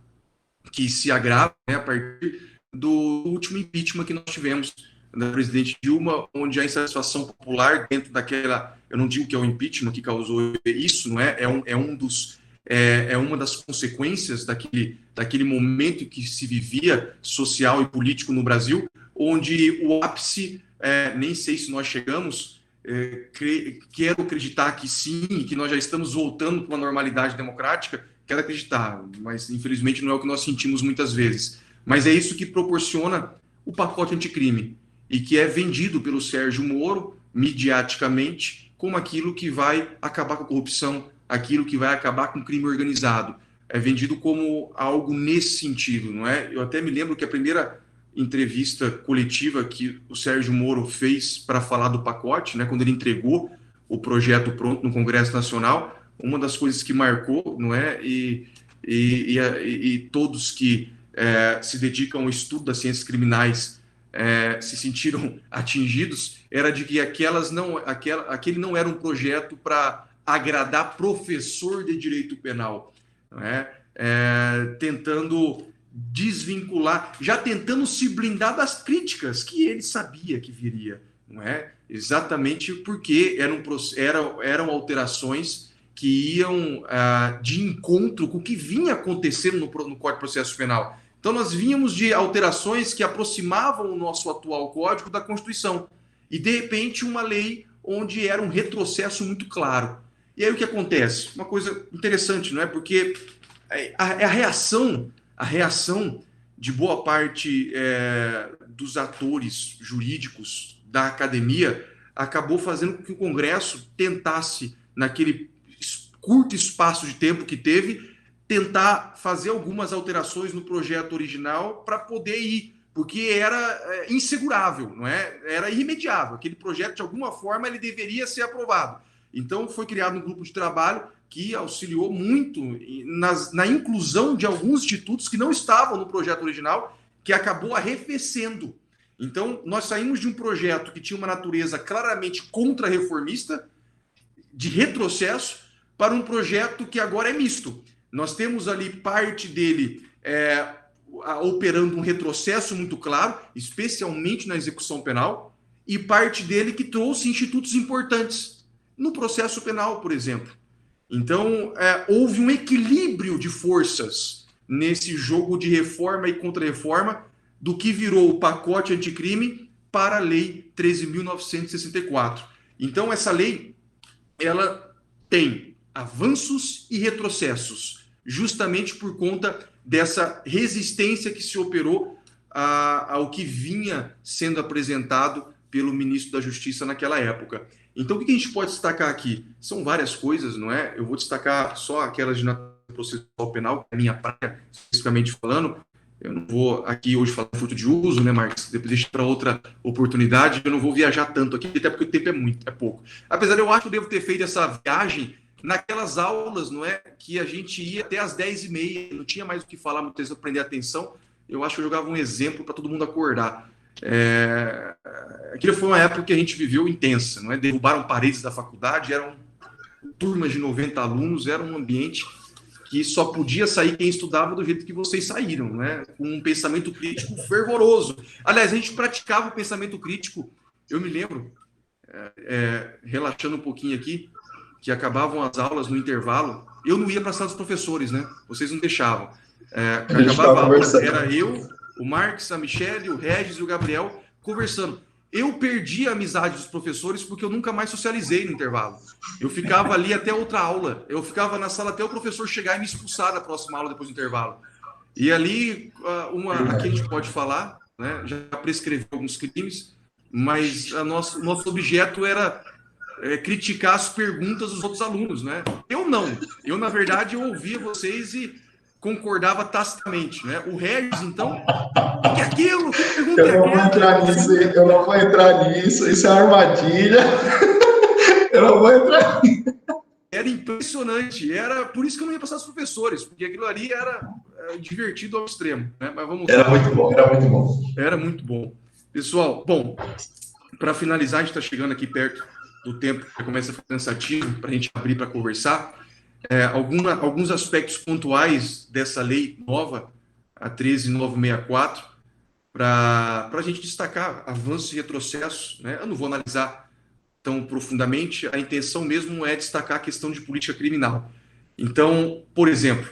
Speaker 1: que se agrava, né, a partir do último impeachment que nós tivemos da presidente Dilma, onde a insatisfação popular dentro daquela, eu não digo que é o impeachment que causou isso, não é? É uma das consequências daquele momento que se vivia social e político no Brasil, onde o ápice, nem sei se nós chegamos, quero acreditar que sim, que nós já estamos voltando para uma normalidade democrática, quero acreditar, mas infelizmente não é o que nós sentimos muitas vezes. Mas é isso que proporciona o pacote anticrime, e que é vendido pelo Sérgio Moro, mediaticamente, como aquilo que vai acabar com a corrupção, aquilo que vai acabar com o crime organizado. É vendido como algo nesse sentido, não é? Eu até me lembro que a primeira entrevista coletiva que o Sérgio Moro fez para falar do pacote, né, quando ele entregou o projeto pronto no Congresso Nacional, uma das coisas que marcou, não é? E todos que se dedicam ao estudo das ciências criminais se sentiram atingidos, era de que aquele não era um projeto para agradar professor de direito penal, não é? Tentando desvincular, já tentando se blindar das críticas que ele sabia que viria, não é? Exatamente porque eram alterações que iam de encontro com o que vinha acontecendo no Código de Processo Penal. Então, nós vínhamos de alterações que aproximavam o nosso atual Código da Constituição. E, de repente, uma lei onde era um retrocesso muito claro. E aí o que acontece? Uma coisa interessante, não é? Porque a reação de boa parte dos atores jurídicos da academia acabou fazendo com que o Congresso tentasse, naquele curto espaço de tempo que teve, tentar fazer algumas alterações no projeto original para poder ir, porque era insegurável, não é? Era irremediável. Aquele projeto, de alguma forma, ele deveria ser aprovado. Então, foi criado um grupo de trabalho que auxiliou muito na inclusão de alguns institutos que não estavam no projeto original, que acabou arrefecendo. Então, nós saímos de um projeto que tinha uma natureza claramente contra-reformista, de retrocesso, para um projeto que agora é misto. Nós temos ali parte dele operando um retrocesso muito claro, especialmente na execução penal, e parte dele que trouxe institutos importantes no processo penal, por exemplo. Então, houve um equilíbrio de forças nesse jogo de reforma e contra-reforma do que virou o pacote anticrime para a Lei 13.964. Então, essa lei, ela tem avanços e retrocessos, justamente por conta dessa resistência que se operou ao que vinha sendo apresentado pelo ministro da Justiça naquela época. Então, o que a gente pode destacar aqui? São várias coisas, não é? Eu vou destacar só aquelas de natureza processual penal, que é a minha praia, especificamente falando. Eu não vou aqui hoje falar fruto de uso, né, Marcos? Depois deixo para outra oportunidade. Eu não vou viajar tanto aqui, até porque o tempo é pouco. Apesar de eu acho que eu devo ter feito essa viagem naquelas aulas, não é? Que a gente ia até às 10h30, não tinha mais o que falar, muitas vezes prender atenção. Eu acho que eu jogava um exemplo para todo mundo acordar. Aquilo foi uma época que a gente viveu intensa, não é? Derrubaram paredes da faculdade, eram turmas de 90 alunos, era um ambiente que só podia sair quem estudava do jeito que vocês saíram, né? Com um pensamento crítico fervoroso. Aliás, a gente praticava o pensamento crítico, eu me lembro, relaxando um pouquinho aqui, que acabavam as aulas no intervalo, eu não ia para a sala dos professores, né? Vocês não deixavam. Acabava a aula, era eu, o Marcos, a Michele, o Regis e o Gabriel conversando. Eu perdi a amizade dos professores porque eu nunca mais socializei no intervalo. Eu ficava ali até outra aula. Eu ficava na sala até o professor chegar e me expulsar da próxima aula depois do intervalo. E ali, aqui a gente pode falar, né? Já prescreveu alguns crimes, mas nosso objeto era criticar as perguntas dos outros alunos, né? Eu não. Eu, na verdade, eu ouvia vocês e concordava tacitamente, né? O Regis, então, o que é aquilo? Que pergunta
Speaker 2: eu não vou entrar nisso, eu não vou entrar nisso, isso é armadilha. Eu não vou entrar nisso.
Speaker 1: Era impressionante, era por isso que eu não ia passar os professores, porque aquilo ali era divertido ao extremo, né? Mas vamos
Speaker 2: Era muito bom, era muito bom.
Speaker 1: Era muito bom. Pessoal, bom, para finalizar, a gente está chegando aqui perto do tempo que começa a ficar cansativo para a gente abrir para conversar. Alguns aspectos pontuais dessa lei nova, a 13.964, para a gente destacar avanços e retrocessos, né? Eu não vou analisar tão profundamente, a intenção mesmo é destacar a questão de política criminal. Então, por exemplo,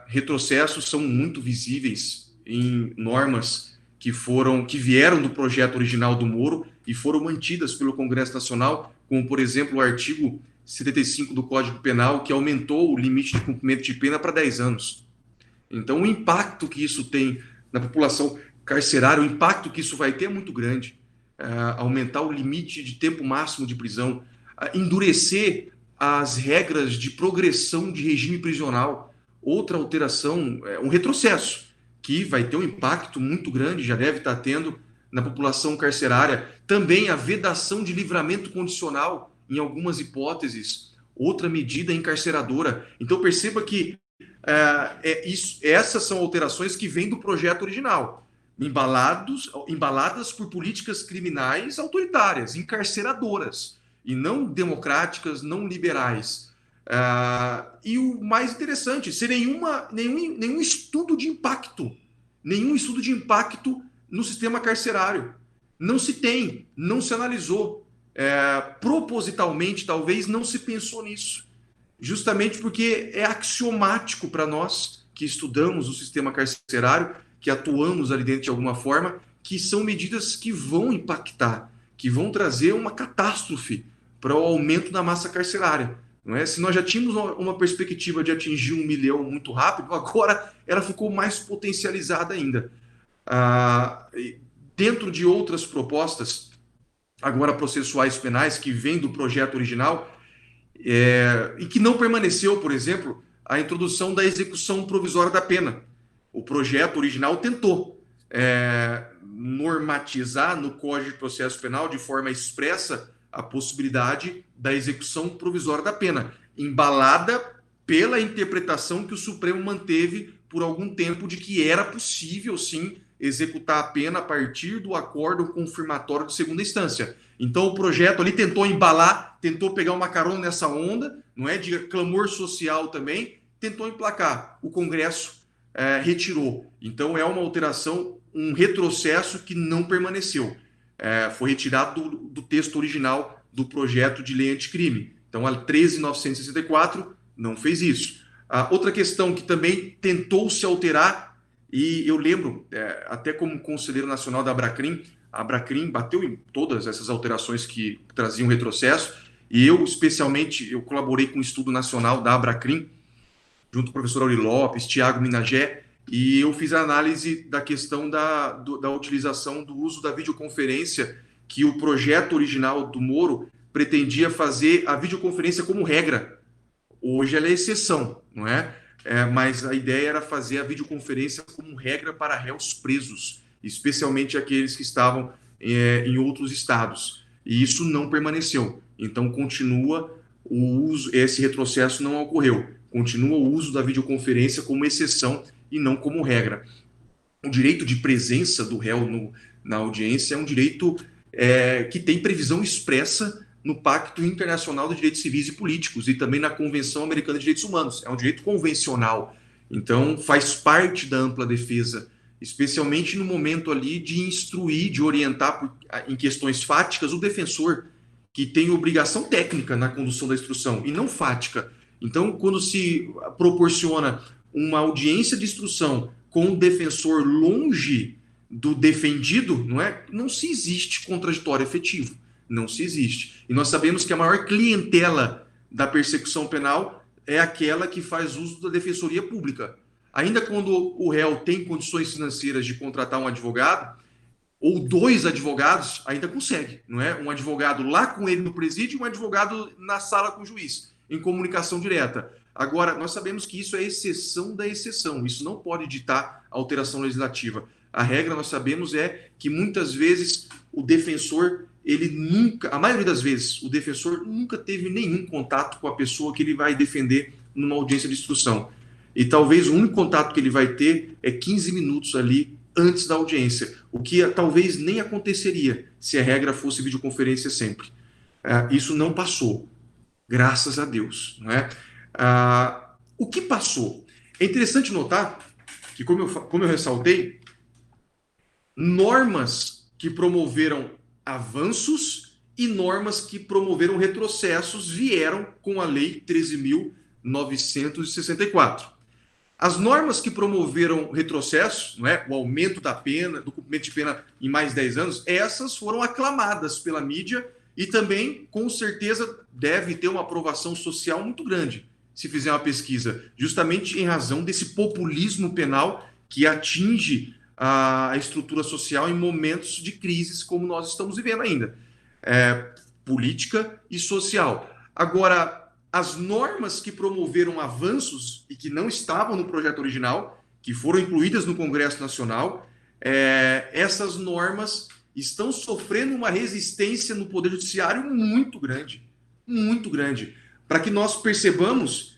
Speaker 1: retrocessos são muito visíveis em normas que vieram do projeto original do Moro e foram mantidas pelo Congresso Nacional, como, por exemplo, o artigo 75 do Código Penal, que aumentou o limite de cumprimento de pena para 10 anos. Então, o impacto que isso tem na população carcerária, o impacto que isso vai ter é muito grande. Aumentar o limite de tempo máximo de prisão, endurecer as regras de progressão de regime prisional, outra alteração, um retrocesso, que vai ter um impacto muito grande, já deve estar tendo na população carcerária. Também a vedação de livramento condicional, em algumas hipóteses, outra medida encarceradora. Então perceba que essas são alterações que vêm do projeto original, embaladas por políticas criminais autoritárias, encarceradoras, e não democráticas, não liberais. E o mais interessante, sem nenhum estudo de impacto, no sistema carcerário. Não se tem, não se analisou. Propositalmente, talvez, não se pensou nisso. Justamente porque é axiomático para nós que estudamos o sistema carcerário, que atuamos ali dentro de alguma forma, que são medidas que vão impactar, que vão trazer uma catástrofe para o aumento da massa carcerária. Não é? Se nós já tínhamos uma perspectiva de atingir 1 milhão muito rápido, agora ela ficou mais potencializada ainda. Dentro de outras propostas, agora processuais penais, que vêm do projeto original, e que não permaneceu, por exemplo, a introdução da execução provisória da pena. O projeto original tentou normatizar no Código de Processo Penal, de forma expressa, a possibilidade da execução provisória da pena, embalada pela interpretação que o Supremo manteve por algum tempo de que era possível, sim, executar a pena a partir do acórdão confirmatório de segunda instância. Então o projeto ali tentou embalar, tentou pegar uma carona nessa onda, não é, de clamor social também, tentou emplacar. O Congresso retirou. Então é uma alteração, um retrocesso que não permaneceu. Foi retirado do texto original do projeto de lei anticrime. Então a 13.964 não fez isso. Outra questão que também tentou se alterar, e eu lembro, até como conselheiro nacional da Abracrim, a Abracrim bateu em todas essas alterações que traziam retrocesso, e eu, especialmente, eu colaborei com o estudo nacional da Abracrim, junto com o professor Auri Lopes, Tiago Minagé, e eu fiz a análise da questão da utilização do uso da videoconferência, que o projeto original do Moro pretendia fazer a videoconferência como regra. Hoje ela é exceção, não é? Mas a ideia era fazer a videoconferência como regra para réus presos, especialmente aqueles que estavam em outros estados. E isso não permaneceu. Então, continua o uso, esse retrocesso não ocorreu. Continua o uso da videoconferência como exceção e não como regra. O direito de presença do réu na audiência é um direito que tem previsão expressa no Pacto Internacional de Direitos Civis e Políticos e também na Convenção Americana de Direitos Humanos. É um direito convencional. Então, faz parte da ampla defesa, especialmente no momento ali de instruir, de orientar em questões fáticas o defensor, que tem obrigação técnica na condução da instrução e não fática. Então, quando se proporciona uma audiência de instrução com o defensor longe do defendido, não se existe contraditório efetivo. Não se existe. E nós sabemos que a maior clientela da persecução penal é aquela que faz uso da defensoria pública. Ainda quando o réu tem condições financeiras de contratar um advogado, ou 2 advogados, ainda consegue, não é? Um advogado lá com ele no presídio e um advogado na sala com o juiz, em comunicação direta. Agora, nós sabemos que isso é exceção da exceção. Isso não pode ditar alteração legislativa. A regra, nós sabemos, é que muitas vezes o defensor, a maioria das vezes, o defensor nunca teve nenhum contato com a pessoa que ele vai defender numa audiência de instrução. E talvez o único contato que ele vai ter é 15 minutos ali antes da audiência, o que talvez nem aconteceria se a regra fosse videoconferência sempre. Isso não passou, graças a Deus. Não é? O que passou? É interessante notar que, como eu ressaltei, normas que promoveram avanços e normas que promoveram retrocessos vieram com a Lei 13.964. As normas que promoveram retrocesso, não é? O aumento da pena, do cumprimento de pena em mais de 10 anos, essas foram aclamadas pela mídia e também, com certeza, deve ter uma aprovação social muito grande, se fizer uma pesquisa, justamente em razão desse populismo penal que atinge a estrutura social em momentos de crises como nós estamos vivendo ainda, política e social. Agora, as normas que promoveram avanços e que não estavam no projeto original, que foram incluídas no Congresso Nacional, essas normas estão sofrendo uma resistência no Poder Judiciário muito grande, para que nós percebamos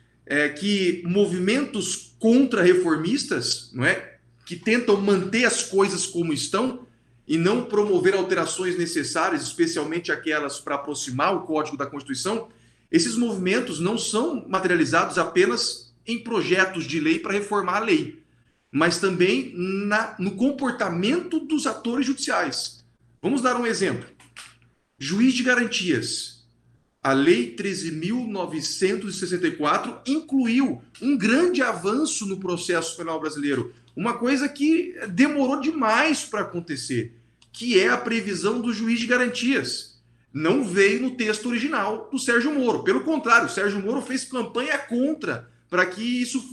Speaker 1: que movimentos contra-reformistas, não é, que tentam manter as coisas como estão e não promover alterações necessárias, especialmente aquelas para aproximar o Código da Constituição, esses movimentos não são materializados apenas em projetos de lei para reformar a lei, mas também no comportamento dos atores judiciais. Vamos dar um exemplo. Juiz de garantias. A Lei 13.964 incluiu um grande avanço no processo penal brasileiro, uma coisa que demorou demais para acontecer, que é a previsão do juiz de garantias. Não veio no texto original do Sérgio Moro. Pelo contrário, o Sérgio Moro fez campanha contra para que isso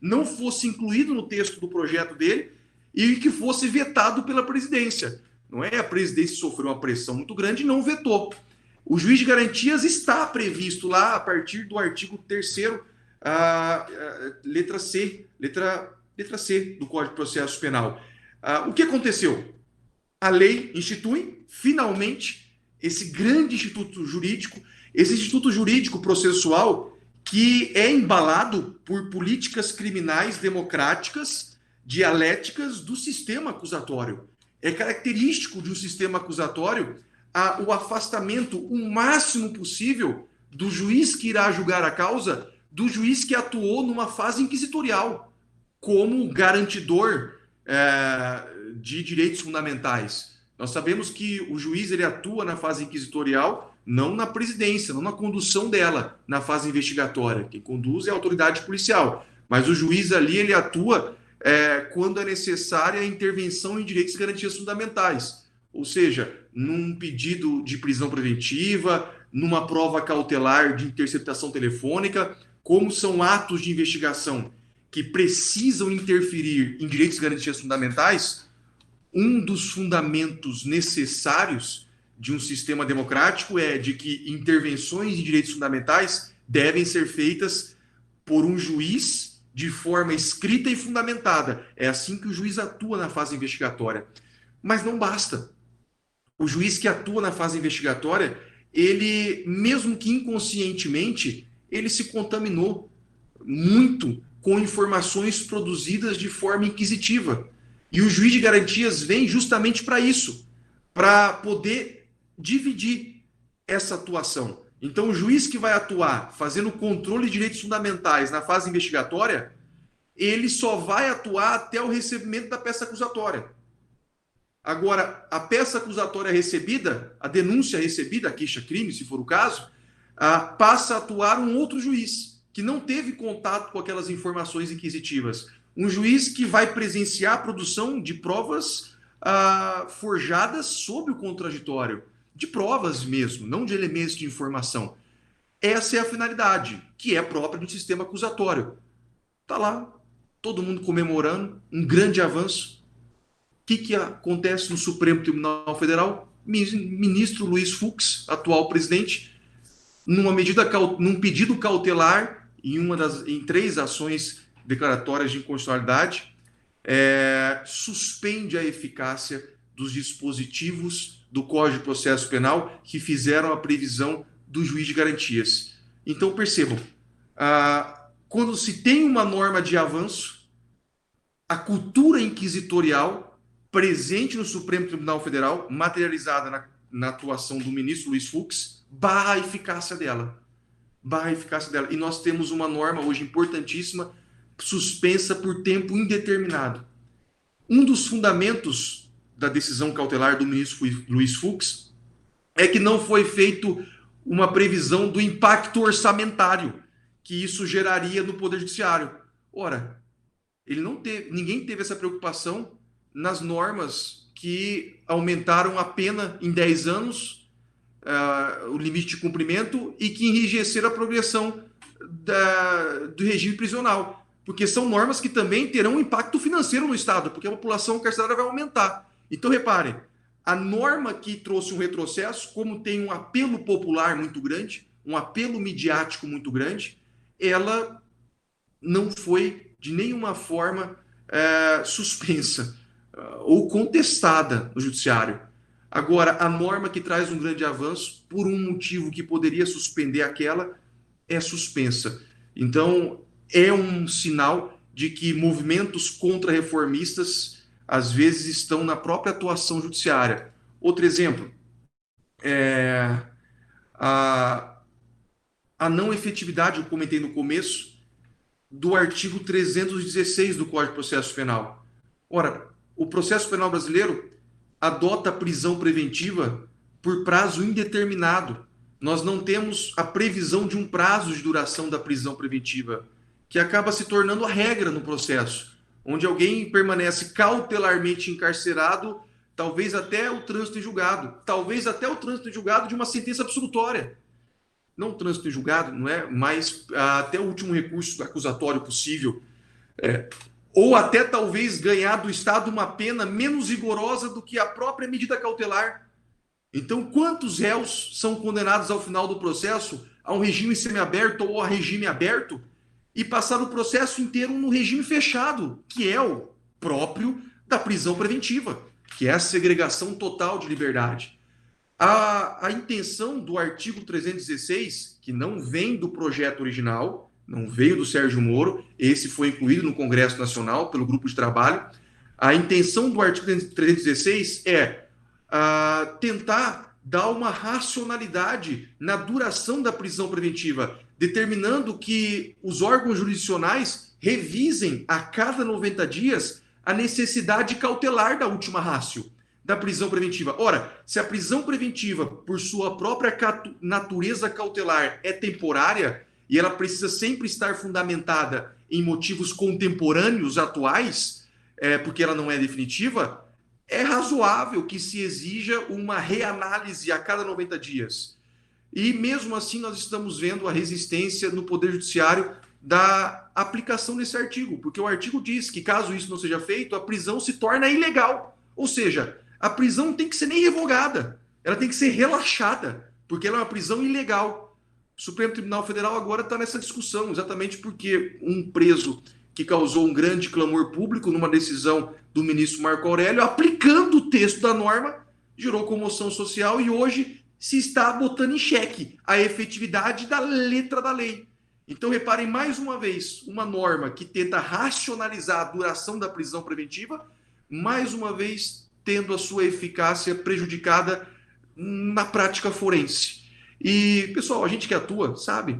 Speaker 1: não fosse incluído no texto do projeto dele e que fosse vetado pela presidência. Não é? A presidência sofreu uma pressão muito grande e não vetou. O juiz de garantias está previsto lá a partir do artigo 3º, letra C do Código de Processo Penal. O que aconteceu? A lei institui, finalmente, esse grande instituto jurídico, processual, que é embalado por políticas criminais democráticas, dialéticas do sistema acusatório. É característico de um sistema acusatório o afastamento o máximo possível do juiz que irá julgar a causa, do juiz que atuou numa fase inquisitorial, como garantidor de direitos fundamentais. Nós sabemos que o juiz ele atua na fase inquisitorial, não na presidência, não na condução dela, na fase investigatória. Quem conduz é a autoridade policial. Mas o juiz ali ele atua quando é necessária a intervenção em direitos e garantias fundamentais. Ou seja, num pedido de prisão preventiva, numa prova cautelar de interceptação telefônica, como são atos de investigação que precisam interferir em direitos e garantias fundamentais, um dos fundamentos necessários de um sistema democrático é de que intervenções em direitos fundamentais devem ser feitas por um juiz de forma escrita e fundamentada. É assim que o juiz atua na fase investigatória. Mas não basta. O juiz que atua na fase investigatória, ele, mesmo que inconscientemente, ele se contaminou muito com informações produzidas de forma inquisitiva. E o juiz de garantias vem justamente para isso, para poder dividir essa atuação. Então, o juiz que vai atuar fazendo controle de direitos fundamentais na fase investigatória, ele só vai atuar até o recebimento da peça acusatória. Agora, a peça acusatória recebida, a denúncia recebida, a queixa-crime, se for o caso, passa a atuar um outro juiz, que não teve contato com aquelas informações inquisitivas. Um juiz que vai presenciar a produção de provas forjadas sob o contraditório, de provas mesmo, não de elementos de informação. Essa é a finalidade, que é própria do sistema acusatório. Está lá, todo mundo comemorando, um grande avanço. O que acontece no Supremo Tribunal Federal? Ministro Luiz Fux, atual presidente, num pedido cautelar, em 3 ações declaratórias de inconstitucionalidade, suspende a eficácia dos dispositivos do Código de Processo Penal que fizeram a previsão do juiz de garantias. Então, percebam, quando se tem uma norma de avanço, a cultura inquisitorial presente no Supremo Tribunal Federal, materializada na atuação do ministro Luiz Fux, barra a eficácia dela. E nós temos uma norma hoje importantíssima, suspensa por tempo indeterminado. Um dos fundamentos da decisão cautelar do ministro Luiz Fux é que não foi feito uma previsão do impacto orçamentário que isso geraria no Poder Judiciário. Ora, ninguém teve essa preocupação nas normas que aumentaram a pena em 10 anos, o limite de cumprimento, e que enrijeceram a progressão do regime prisional. Porque são normas que também terão um impacto financeiro no Estado, porque a população carcerária vai aumentar. Então, reparem, a norma que trouxe um retrocesso, como tem um apelo popular muito grande, um apelo midiático muito grande, ela não foi de nenhuma forma suspensa ou contestada no judiciário. Agora, a norma que traz um grande avanço, por um motivo que poderia suspender aquela, é suspensa. Então, é um sinal de que movimentos contra-reformistas, às vezes, estão na própria atuação judiciária. Outro exemplo, a não efetividade, eu comentei no começo, do artigo 316 do Código de Processo Penal. Ora, o processo penal brasileiro adota a prisão preventiva por prazo indeterminado. Nós não temos a previsão de um prazo de duração da prisão preventiva, que acaba se tornando a regra no processo, onde alguém permanece cautelarmente encarcerado, talvez até o trânsito em julgado, talvez até o trânsito em julgado de uma sentença absolutória. Não o trânsito em julgado, não é? Mas até o último recurso acusatório possível. Ou até talvez ganhar do Estado uma pena menos rigorosa do que a própria medida cautelar. Então, quantos réus são condenados ao final do processo a um regime semiaberto ou a regime aberto e passaram o processo inteiro no regime fechado, que é o próprio da prisão preventiva, que é a segregação total de liberdade. A intenção do artigo 316, que não vem do projeto original, não veio do Sérgio Moro, esse foi incluído no Congresso Nacional pelo grupo de trabalho. A intenção do artigo 316 é tentar dar uma racionalidade na duração da prisão preventiva, determinando que os órgãos jurisdicionais revisem a cada 90 dias a necessidade cautelar da última ratio da prisão preventiva. Ora, se a prisão preventiva, por sua própria natureza cautelar, é temporária e ela precisa sempre estar fundamentada em motivos contemporâneos, atuais, porque ela não é definitiva, é razoável que se exija uma reanálise a cada 90 dias. E mesmo assim nós estamos vendo a resistência no Poder Judiciário da aplicação desse artigo, porque o artigo diz que caso isso não seja feito, a prisão se torna ilegal. Ou seja, a prisão não tem que ser nem revogada, ela tem que ser relaxada, porque ela é uma prisão ilegal. O Supremo Tribunal Federal agora está nessa discussão, exatamente porque um preso que causou um grande clamor público numa decisão do ministro Marco Aurélio, aplicando o texto da norma, gerou comoção social e hoje se está botando em xeque a efetividade da letra da lei. Então, reparem mais uma vez, uma norma que tenta racionalizar a duração da prisão preventiva, mais uma vez tendo a sua eficácia prejudicada na prática forense. E, pessoal, a gente que atua, sabe,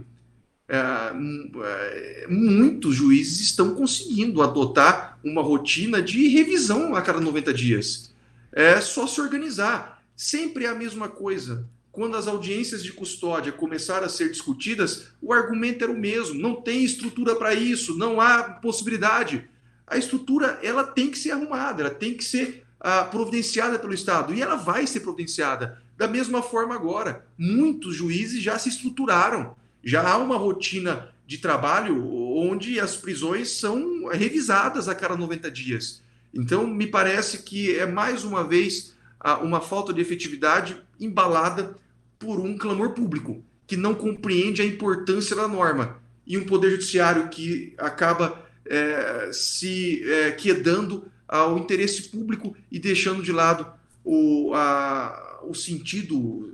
Speaker 1: muitos juízes estão conseguindo adotar uma rotina de revisão a cada 90 dias. É só se organizar. Sempre é a mesma coisa. Quando as audiências de custódia começaram a ser discutidas, o argumento era o mesmo. Não tem estrutura para isso, não há possibilidade. A estrutura ela tem que ser arrumada, ela tem que ser providenciada pelo Estado. E ela vai ser providenciada. Da mesma forma agora. Muitos juízes já se estruturaram. Já há uma rotina de trabalho onde as prisões são revisadas a cada 90 dias. Então, me parece que é mais uma vez uma falta de efetividade embalada por um clamor público, que não compreende a importância da norma, e um poder judiciário que acaba se quedando ao interesse público e deixando de lado o sentido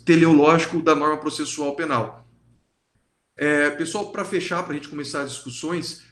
Speaker 1: teleológico da norma processual penal. Pessoal, para fechar, para a gente começar as discussões,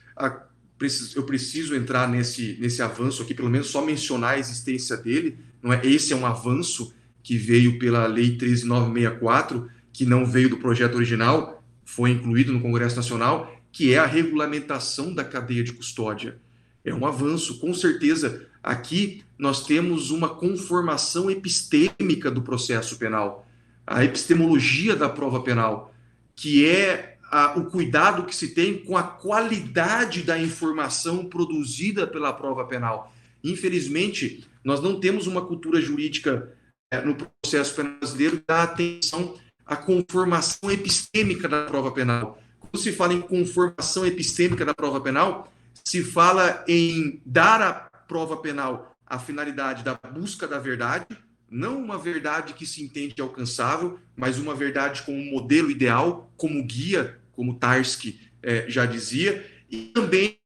Speaker 1: eu preciso entrar nesse avanço aqui, pelo menos só mencionar a existência dele. Não é? Esse é um avanço que veio pela Lei 13.964, que não veio do projeto original, foi incluído no Congresso Nacional, que é a regulamentação da cadeia de custódia. É um avanço, com certeza. Aqui nós temos uma conformação epistêmica do processo penal, a epistemologia da prova penal, que é o cuidado que se tem com a qualidade da informação produzida pela prova penal. Infelizmente, nós não temos uma cultura jurídica no processo penal brasileiro que dá atenção à conformação epistêmica da prova penal. Quando se fala em conformação epistêmica da prova penal, se fala em dar à prova penal a finalidade da busca da verdade, não uma verdade que se entende alcançável, mas uma verdade como modelo ideal, como guia, como Tarski já dizia, e também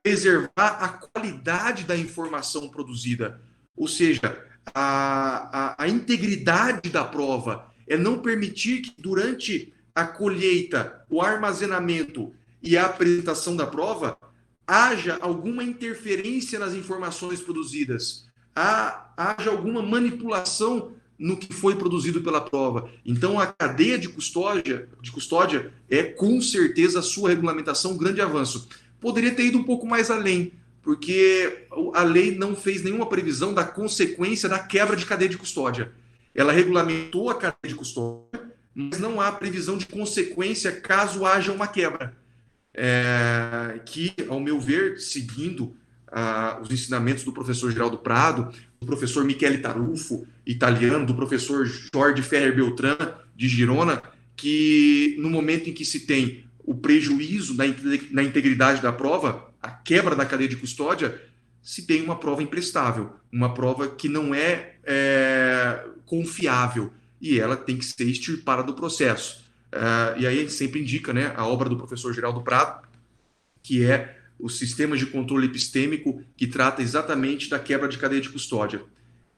Speaker 1: preservar a qualidade da informação produzida, ou seja, a integridade da prova, é não permitir que durante a colheita, o armazenamento e a apresentação da prova, haja alguma interferência nas informações produzidas, haja alguma manipulação no que foi produzido pela prova. Então, a cadeia de custódia é, com certeza, a sua regulamentação um grande avanço. Poderia ter ido um pouco mais além, porque a lei não fez nenhuma previsão da consequência da quebra de cadeia de custódia. Ela regulamentou a cadeia de custódia, mas não há previsão de consequência caso haja uma quebra. Que, ao meu ver, seguindo os ensinamentos do professor Geraldo Prado, do professor Michele Tarufo, italiano, do professor Jorge Ferrer Beltrán, de Girona, que no momento em que se tem o prejuízo na integridade da prova, a quebra da cadeia de custódia, se tem uma prova imprestável, uma prova que não é confiável, e ela tem que ser extirpada do processo. E aí a gente sempre indica, né, a obra do professor Geraldo Prado, que é o sistema de controle epistêmico, que trata exatamente da quebra de cadeia de custódia.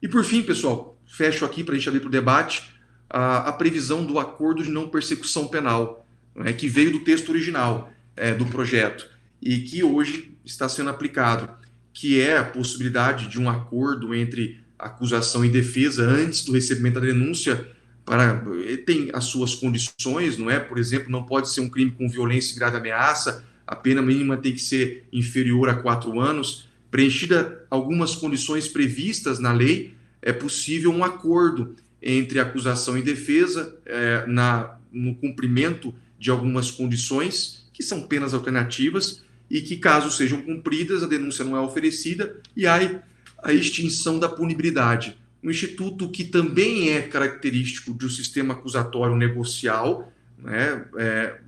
Speaker 1: E por fim, pessoal, fecho aqui para a gente abrir para o debate, a previsão do acordo de não persecução penal, né, que veio do texto original do projeto e que hoje está sendo aplicado, que é a possibilidade de um acordo entre acusação e defesa antes do recebimento da denúncia. Tem as suas condições, não é? Por exemplo, não pode ser um crime com violência e grave ameaça, a pena mínima tem que ser inferior a 4 anos. Preenchida algumas condições previstas na lei, é possível um acordo entre acusação e defesa no cumprimento de algumas condições, que são penas alternativas, e que, caso sejam cumpridas, a denúncia não é oferecida e há a extinção da punibilidade. Um instituto que também é característico do sistema acusatório negocial, né,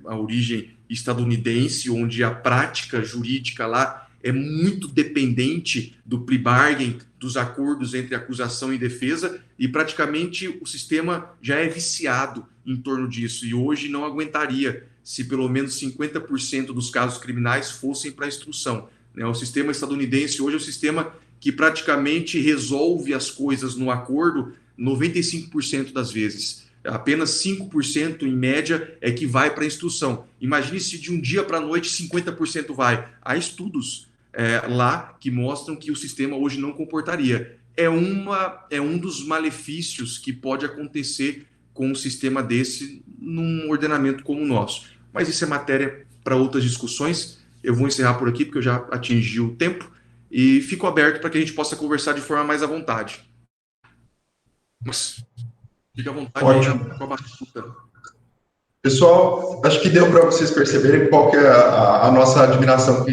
Speaker 1: a origem estadunidense, onde a prática jurídica lá é muito dependente do plea bargain, dos acordos entre acusação e defesa, e praticamente o sistema já é viciado em torno disso, e hoje não aguentaria se pelo menos 50% dos casos criminais fossem para instrução. O sistema estadunidense hoje é um sistema que praticamente resolve as coisas no acordo 95% das vezes. Apenas 5%, em média, é que vai para a instrução. Imagine se de um dia para a noite 50% vai. Há estudos lá que mostram que o sistema hoje não comportaria. É um dos malefícios que pode acontecer com um sistema desse num ordenamento como o nosso. Mas isso é matéria para outras discussões. Eu vou encerrar por aqui, porque eu já atingi o tempo, e fico aberto para que a gente possa conversar de forma mais à vontade. Mas fique à vontade.
Speaker 2: Ótimo.
Speaker 1: Com a batuta.
Speaker 2: Pessoal, acho que deu para vocês perceberem qual que é a nossa admiração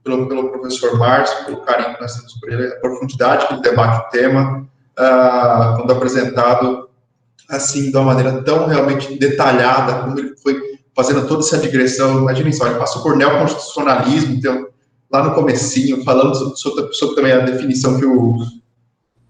Speaker 2: pelo professor Márcio, pelo carinho que nós temos por ele, a profundidade que ele debate o tema, quando apresentado assim, de uma maneira tão realmente detalhada, como ele foi fazendo toda essa digressão. Imaginem só, ele passou por neoconstitucionalismo, então, lá no comecinho, falando sobre também a definição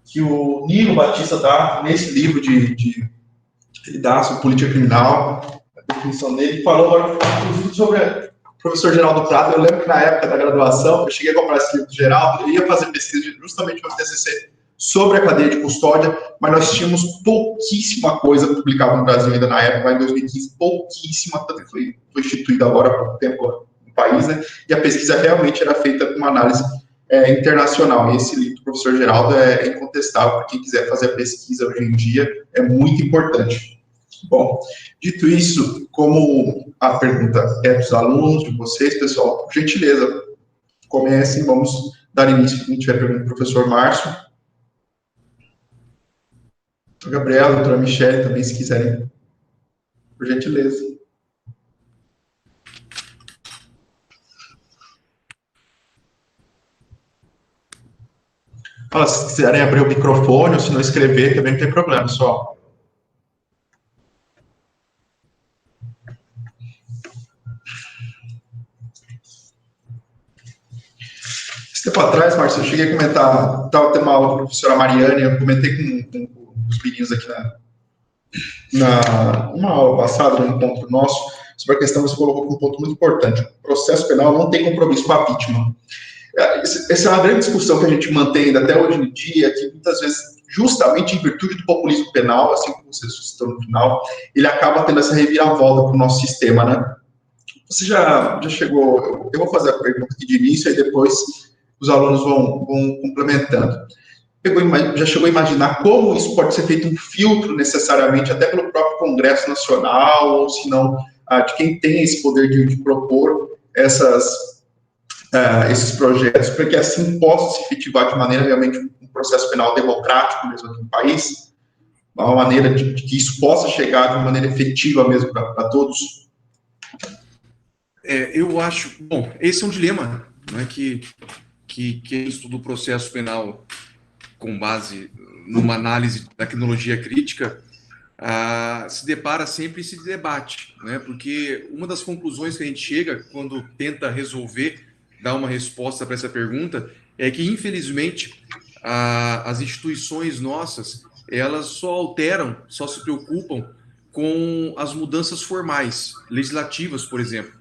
Speaker 2: que o Nilo Batista dá nesse livro ele dá sobre política criminal, a definição dele, falou agora, inclusive, sobre o professor Geraldo Prado. Eu lembro que na época da graduação, eu cheguei a comprar esse livro do Geraldo, eu ia fazer pesquisa justamente no TCC sobre a cadeia de custódia, mas nós tínhamos pouquíssima coisa publicada no Brasil ainda na época, em 2015, pouquíssima, tanto foi instituída agora há pouco tempo no país, né? E a pesquisa realmente era feita com uma análise internacional, e esse livro do professor Geraldo é incontestável, para quem quiser fazer a pesquisa hoje em dia, é muito importante. Bom, dito isso, como a pergunta é dos alunos, de vocês, pessoal, por gentileza, comecem, vamos dar início, quem tiver pergunta para o professor Márcio. A Gabriela, a doutora Michele também, se quiserem, por gentileza. Fala, se quiserem abrir o microfone ou se não escrever, também não tem problema, pessoal. Esse tempo atrás, Márcio, eu cheguei a comentar, estava tendo uma aula com a professora Mariane, eu comentei com os meninos aqui numa aula passada, num encontro nosso, sobre a questão, você colocou um ponto muito importante. O processo penal não tem compromisso com a vítima. Essa é uma grande discussão que a gente mantém até hoje em dia, que muitas vezes, justamente em virtude do populismo penal, assim como você citou no final, ele acaba tendo essa reviravolta para o nosso sistema, né? Você já chegou, eu vou fazer a pergunta aqui de início, e depois os alunos vão complementando. Já chegou a imaginar como isso pode ser feito um filtro necessariamente, até pelo próprio Congresso Nacional, ou se não, de quem tem esse poder de propor esses projetos, para que assim possa se efetivar de maneira realmente um processo penal democrático mesmo aqui no país, uma maneira de que isso possa chegar de uma maneira efetiva mesmo para todos?
Speaker 1: Eu acho... Bom, esse é um dilema, né, que quem estuda o processo penal com base numa análise da tecnologia crítica se depara sempre e se debate, né? Porque uma das conclusões que a gente chega quando tenta resolver, dar uma resposta para essa pergunta, é que, infelizmente, as instituições nossas, elas só alteram, só se preocupam com as mudanças formais, legislativas, por exemplo.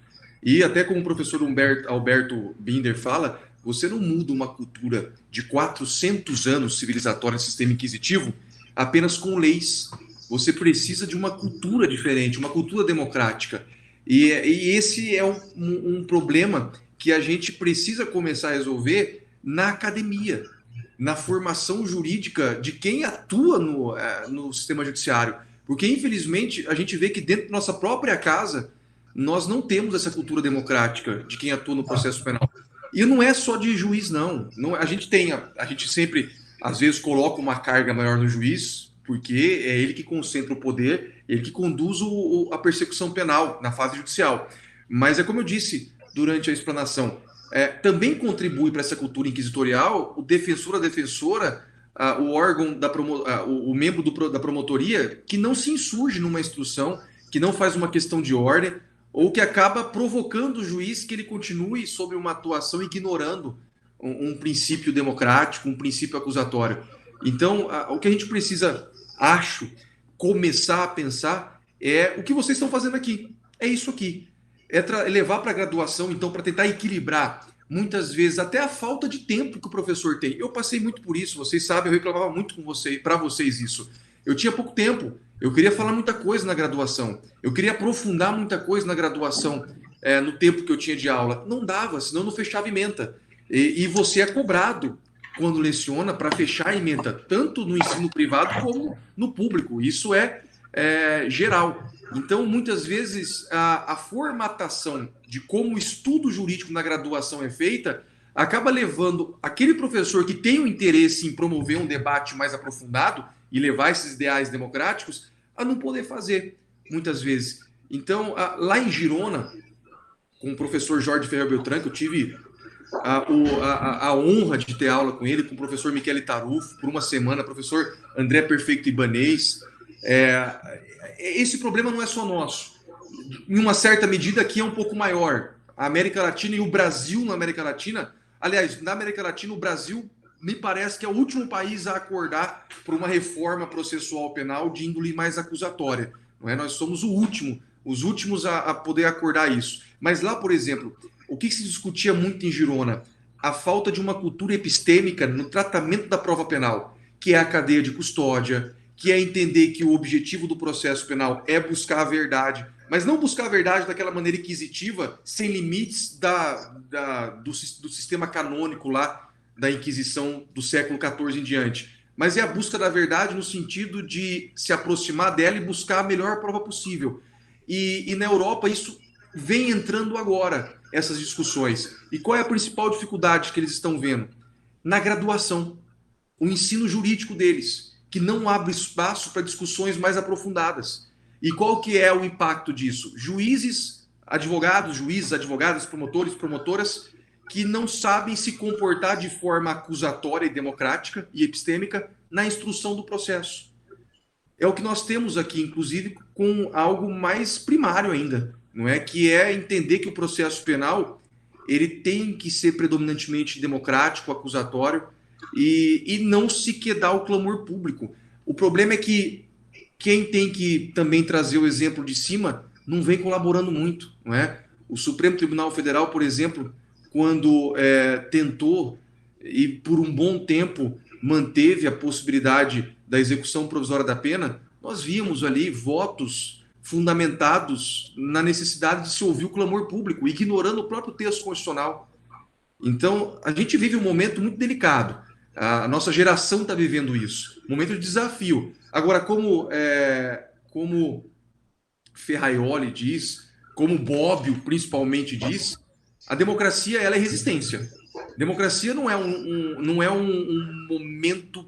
Speaker 1: E até como o professor Alberto Binder fala, você não muda uma cultura de 400 anos civilizatória no sistema inquisitivo apenas com leis. Você precisa de uma cultura diferente, uma cultura democrática. E esse é um problema que a gente precisa começar a resolver na academia, na formação jurídica de quem atua no sistema judiciário. Porque, infelizmente, a gente vê que dentro da nossa própria casa, nós não temos essa cultura democrática de quem atua no processo penal. E não é só de juiz, não. A gente sempre, às vezes, coloca uma carga maior no juiz, porque é ele que concentra o poder, ele que conduz a persecução penal na fase judicial. Mas é como eu disse durante a explanação, também contribui para essa cultura inquisitorial o defensor, a defensora, o órgão, o membro da promotoria, que não se insurge numa instrução, que não faz uma questão de ordem, ou que acaba provocando o juiz que ele continue sobre uma atuação ignorando um princípio democrático, um princípio acusatório. Então, o que a gente precisa, acho, começar a pensar é o que vocês estão fazendo aqui. É isso aqui. É levar para a graduação, então, para tentar equilibrar, muitas vezes, até a falta de tempo que o professor tem. Eu passei muito por isso, vocês sabem, eu reclamava muito com vocês, para vocês isso. Eu tinha pouco tempo. Eu queria falar muita coisa na graduação. Eu queria aprofundar muita coisa na graduação, no tempo que eu tinha de aula. Não dava, senão não fechava ementa. E você é cobrado quando leciona para fechar a ementa, tanto no ensino privado como no público. Isso é geral. Então, muitas vezes, a formatação de como o estudo jurídico na graduação é feita acaba levando aquele professor que tem o interesse em promover um debate mais aprofundado e levar esses ideais democráticos a não poder fazer, muitas vezes. Então, lá em Girona, com o professor Jorge Ferrer Beltrán, que eu tive a honra de ter aula com ele, com o professor Michele Tarufo, por uma semana, professor André Perfeito Ibanez. Esse problema não é só nosso. Em uma certa medida, aqui é um pouco maior. A América Latina e o Brasil na América Latina, aliás, na América Latina, o Brasil me parece que é o último país a acordar por uma reforma processual penal de índole mais acusatória. Não é? Nós somos os últimos a poder acordar isso. Mas lá, por exemplo, o que se discutia muito em Girona? A falta de uma cultura epistêmica no tratamento da prova penal, que é a cadeia de custódia, que é entender que o objetivo do processo penal é buscar a verdade, mas não buscar a verdade daquela maneira inquisitiva, sem limites do sistema canônico lá, da Inquisição do século XIV em diante. Mas é a busca da verdade no sentido de se aproximar dela e buscar a melhor prova possível. E na Europa isso vem entrando agora, essas discussões. E qual é a principal dificuldade que eles estão vendo? Na graduação. O ensino jurídico deles, que não abre espaço para discussões mais aprofundadas. E qual que é o impacto disso? Juízes, advogadas, promotores, promotoras, que não sabem se comportar de forma acusatória e democrática e epistêmica na instrução do processo. É o que nós temos aqui, inclusive, com algo mais primário ainda, não é? Que é entender que o processo penal ele tem que ser predominantemente democrático, acusatório, e não se quedar o clamor público. O problema é que quem tem que também trazer o exemplo de cima não vem colaborando muito, não é? O Supremo Tribunal Federal, por exemplo, quando tentou e por um bom tempo manteve a possibilidade da execução provisória da pena, nós víamos ali votos fundamentados na necessidade de se ouvir o clamor público, ignorando o próprio texto constitucional. Então, a gente vive um momento muito delicado. A nossa geração está vivendo isso, um momento de desafio. Agora, como Ferraioli diz, como Bobbio principalmente diz, a democracia ela é resistência. Democracia não é um momento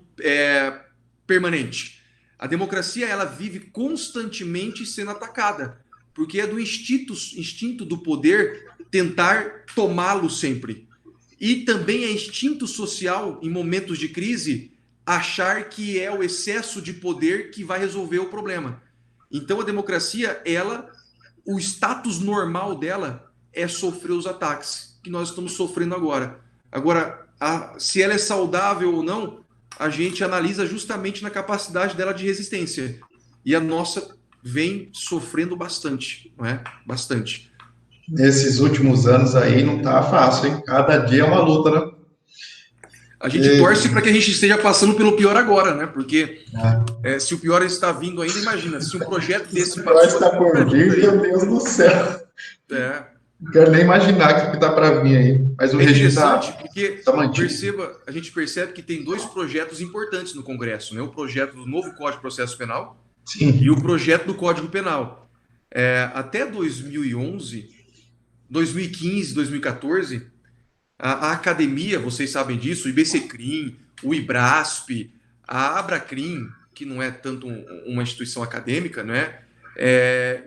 Speaker 1: permanente. A democracia ela vive constantemente sendo atacada, porque é do instinto do poder tentar tomá-lo sempre. E também é instinto social, em momentos de crise, achar que é o excesso de poder que vai resolver o problema. Então a democracia, o status normal dela é sofrer os ataques que nós estamos sofrendo agora. Agora, se ela é saudável ou não, a gente analisa justamente na capacidade dela de resistência. E a nossa vem sofrendo bastante, não é? Bastante.
Speaker 2: Nesses últimos anos aí não tá fácil, hein? Cada dia é uma luta, né?
Speaker 1: A gente torce para que a gente esteja passando pelo pior agora, né? Porque se o pior está vindo ainda, imagina, se um projeto desse
Speaker 2: passou... está por vir, meu Deus do céu. Não quero nem imaginar o que está para vir aí. Mas o regime
Speaker 1: porque a gente percebe que tem dois projetos importantes no Congresso, né? O projeto do novo Código de Processo Penal e o projeto do Código Penal. Até 2011, 2015, 2014, a academia, vocês sabem disso, o IBCCRIM, o IBRASP, a ABRACRIM, que não é tanto uma instituição acadêmica, né?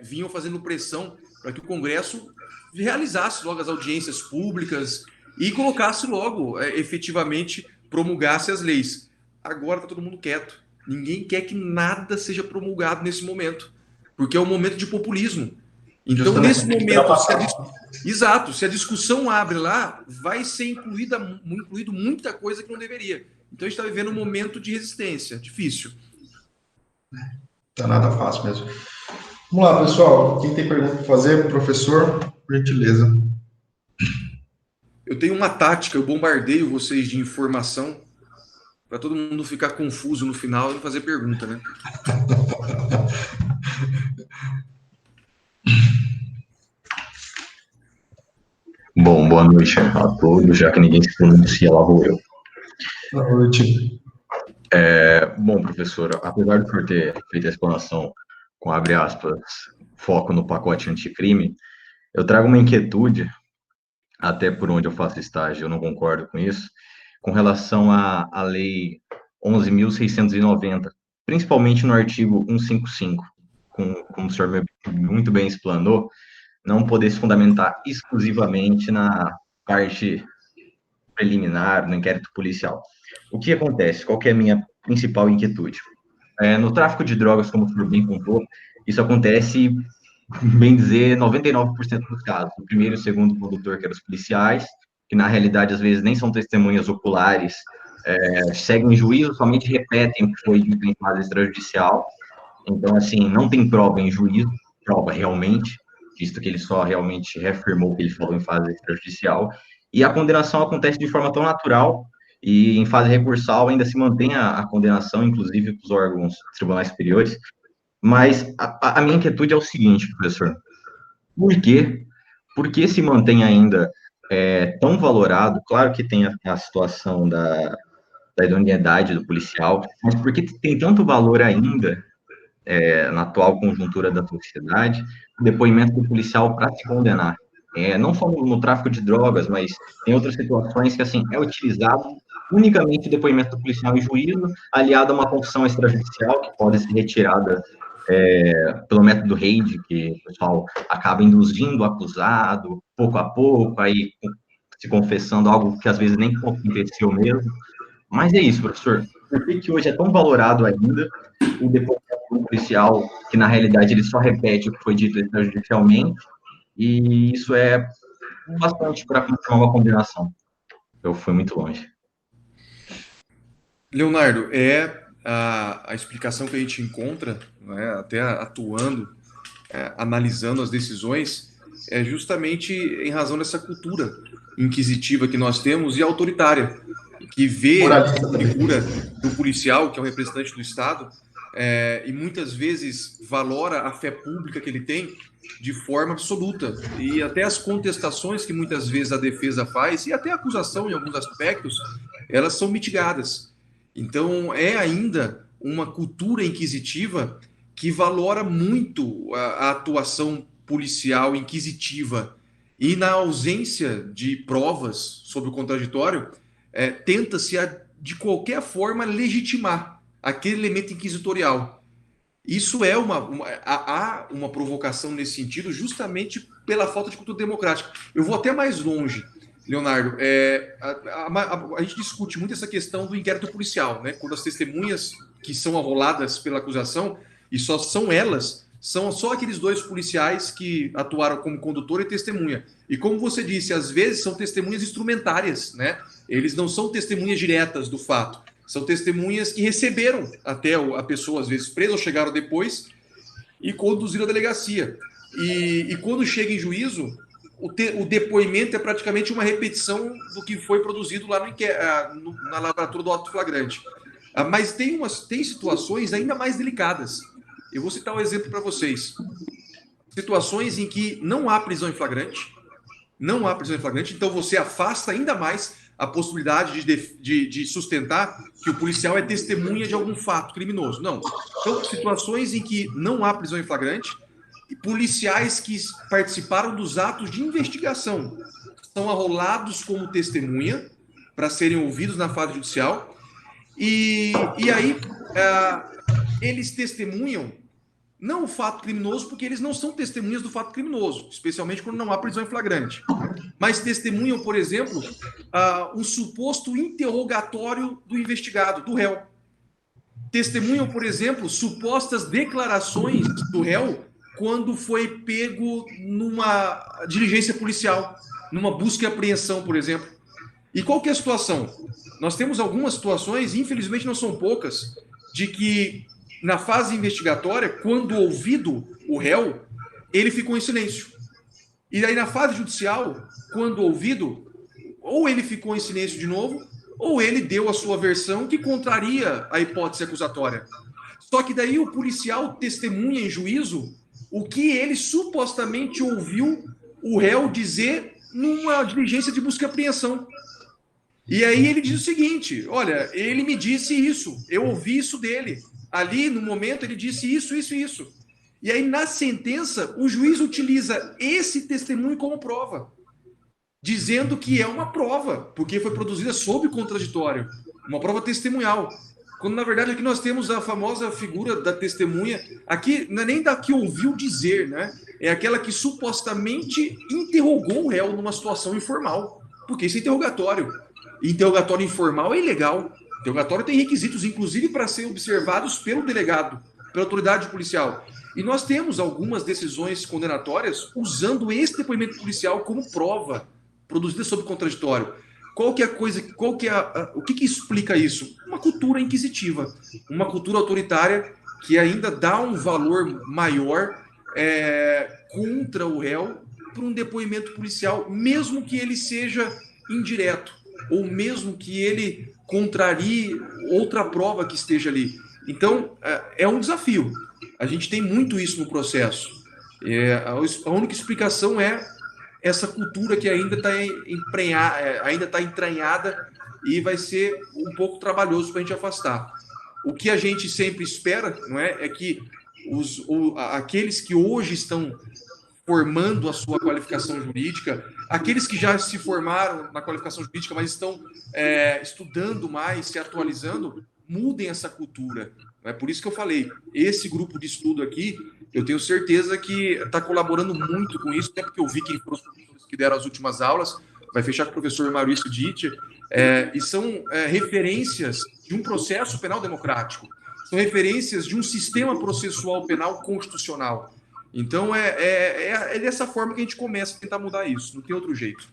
Speaker 1: Vinham fazendo pressão para que o Congresso realizasse logo as audiências públicas e colocasse logo, efetivamente, promulgasse as leis. Agora está todo mundo quieto. Ninguém quer que nada seja promulgado nesse momento, porque é um momento de populismo. Então, nesse momento, se a discussão abre lá, vai ser incluído muita coisa que não deveria. Então, a gente está vivendo um momento de resistência, difícil.
Speaker 2: Tá nada fácil mesmo. Vamos lá, pessoal. Quem tem pergunta para fazer, professor, por gentileza.
Speaker 1: Eu tenho uma tática, eu bombardeio vocês de informação para todo mundo ficar confuso no final e não fazer pergunta, né?
Speaker 4: Bom, boa noite a todos, já que ninguém se pronuncia, lá vou eu.
Speaker 2: Boa noite.
Speaker 4: Bom, professor, apesar de eu ter feito a explanação com, abre aspas, foco no pacote anticrime, eu trago uma inquietude, até por onde eu faço estágio, eu não concordo com isso, com relação à Lei 11.690, principalmente no artigo 155, como o senhor muito bem explanou, não poder se fundamentar exclusivamente na parte preliminar, no inquérito policial. O que acontece? Qual que é a minha principal inquietude? No tráfico de drogas, como o senhor bem contou, isso acontece, bem dizer, 99% dos casos. O primeiro e o segundo condutor, que eram os policiais, que na realidade, às vezes, nem são testemunhas oculares, seguem juízo, somente repetem o que foi dito em fase extrajudicial. Então, assim, não tem prova em juízo, prova realmente, visto que ele só realmente reafirmou o que ele falou em fase extrajudicial, e a condenação acontece de forma tão natural, e em fase recursal ainda se mantém a condenação, inclusive para os órgãos tribunais superiores, mas a minha inquietude é o seguinte, professor, por quê? Por que se mantém ainda tão valorado? Claro que tem a situação da idoneidade do policial, mas por que tem tanto valor ainda na atual conjuntura da sociedade, o depoimento do policial para se condenar? Não só no tráfico de drogas, mas em outras situações que, assim, é utilizado unicamente o depoimento do policial em juízo, aliado a uma confissão extrajudicial, que pode ser retirada pelo método Reid, que o pessoal acaba induzindo o acusado, pouco a pouco, aí se confessando algo que às vezes nem aconteceu mesmo. Mas é isso, professor. Por que hoje é tão valorado ainda o depoimento policial, que na realidade ele só repete o que foi dito extrajudicialmente, e isso é bastante para confirmar uma combinação. Eu fui muito longe.
Speaker 1: Leonardo, a explicação que a gente encontra, né, até atuando, analisando as decisões, é justamente em razão dessa cultura inquisitiva que nós temos e autoritária, que vê a figura do policial, que é o representante do Estado, e muitas vezes valora a fé pública que ele tem de forma absoluta. E até as contestações que muitas vezes a defesa faz, e até a acusação em alguns aspectos, elas são mitigadas. Então, é ainda uma cultura inquisitiva que valora muito a atuação policial inquisitiva. E na ausência de provas sobre o contraditório, tenta-se de qualquer forma legitimar aquele elemento inquisitorial. Isso há uma provocação nesse sentido, justamente pela falta de cultura democrática. Eu vou até mais longe, Leonardo. A gente discute muito essa questão do inquérito policial, né? Quando as testemunhas que são arroladas pela acusação, e só são elas, são só aqueles dois policiais que atuaram como condutor e testemunha. E como você disse, às vezes são testemunhas instrumentárias, né? Eles não são testemunhas diretas do fato. São testemunhas que receberam até a pessoa, às vezes, presa ou chegaram depois e conduziram a delegacia. E quando chega em juízo, o depoimento é praticamente uma repetição do que foi produzido lá na lavratura do auto flagrante. Mas tem situações ainda mais delicadas. Eu vou citar um exemplo para vocês. Situações em que não há prisão em flagrante, então você afasta ainda mais a possibilidade de sustentar que o policial é testemunha de algum fato criminoso. Não. Então, situações em que não há prisão em flagrante, e policiais que participaram dos atos de investigação são arrolados como testemunha para serem ouvidos na fase judicial, e aí eles testemunham não o fato criminoso, porque eles não são testemunhas do fato criminoso, especialmente quando não há prisão em flagrante. Mas testemunham, por exemplo, um suposto interrogatório do investigado, do réu. Testemunham, por exemplo, supostas declarações do réu quando foi pego numa diligência policial, numa busca e apreensão, por exemplo. E qual que é a situação? Nós temos algumas situações, infelizmente não são poucas, de que na fase investigatória, quando ouvido o réu, ele ficou em silêncio. E aí na fase judicial, quando ouvido, ou ele ficou em silêncio de novo, ou ele deu a sua versão que contraria a hipótese acusatória. Só que daí o policial testemunha em juízo o que ele supostamente ouviu o réu dizer numa diligência de busca e apreensão. E aí ele diz o seguinte: olha, ele me disse isso, eu ouvi isso dele. Ali, no momento, ele disse isso, isso e isso. E aí, na sentença, o juiz utiliza esse testemunho como prova, dizendo que é uma prova, porque foi produzida sob contraditório, uma prova testemunhal. Quando, na verdade, aqui nós temos a famosa figura da testemunha, aqui não é nem da que ouviu dizer, né? É aquela que supostamente interrogou o réu numa situação informal, porque isso é interrogatório. E interrogatório informal é ilegal. Interrogatório tem requisitos, inclusive, para ser observados pelo delegado, pela autoridade policial. E nós temos algumas decisões condenatórias usando esse depoimento policial como prova, produzida sob contraditório. O que explica isso? Uma cultura inquisitiva, uma cultura autoritária que ainda dá um valor maior contra o réu para um depoimento policial, mesmo que ele seja indireto, ou mesmo que ele contrarie outra prova que esteja ali. Então, é um desafio. A gente tem muito isso no processo. A única explicação é essa cultura que ainda está entranhada e vai ser um pouco trabalhoso para a gente afastar. O que a gente sempre espera, não é que aqueles que hoje estão formando a sua qualificação jurídica, aqueles que já se formaram na qualificação jurídica, mas estão estudando mais, se atualizando, mudem essa cultura. É por isso que eu falei, esse grupo de estudo aqui, eu tenho certeza que está colaborando muito com isso, até porque eu vi quem foram os professores que deram as últimas aulas, vai fechar com o professor Maurício Ditti, e são referências de um processo penal democrático, são referências de um sistema processual penal constitucional. Então, é dessa forma que a gente começa a tentar mudar isso, não tem outro jeito.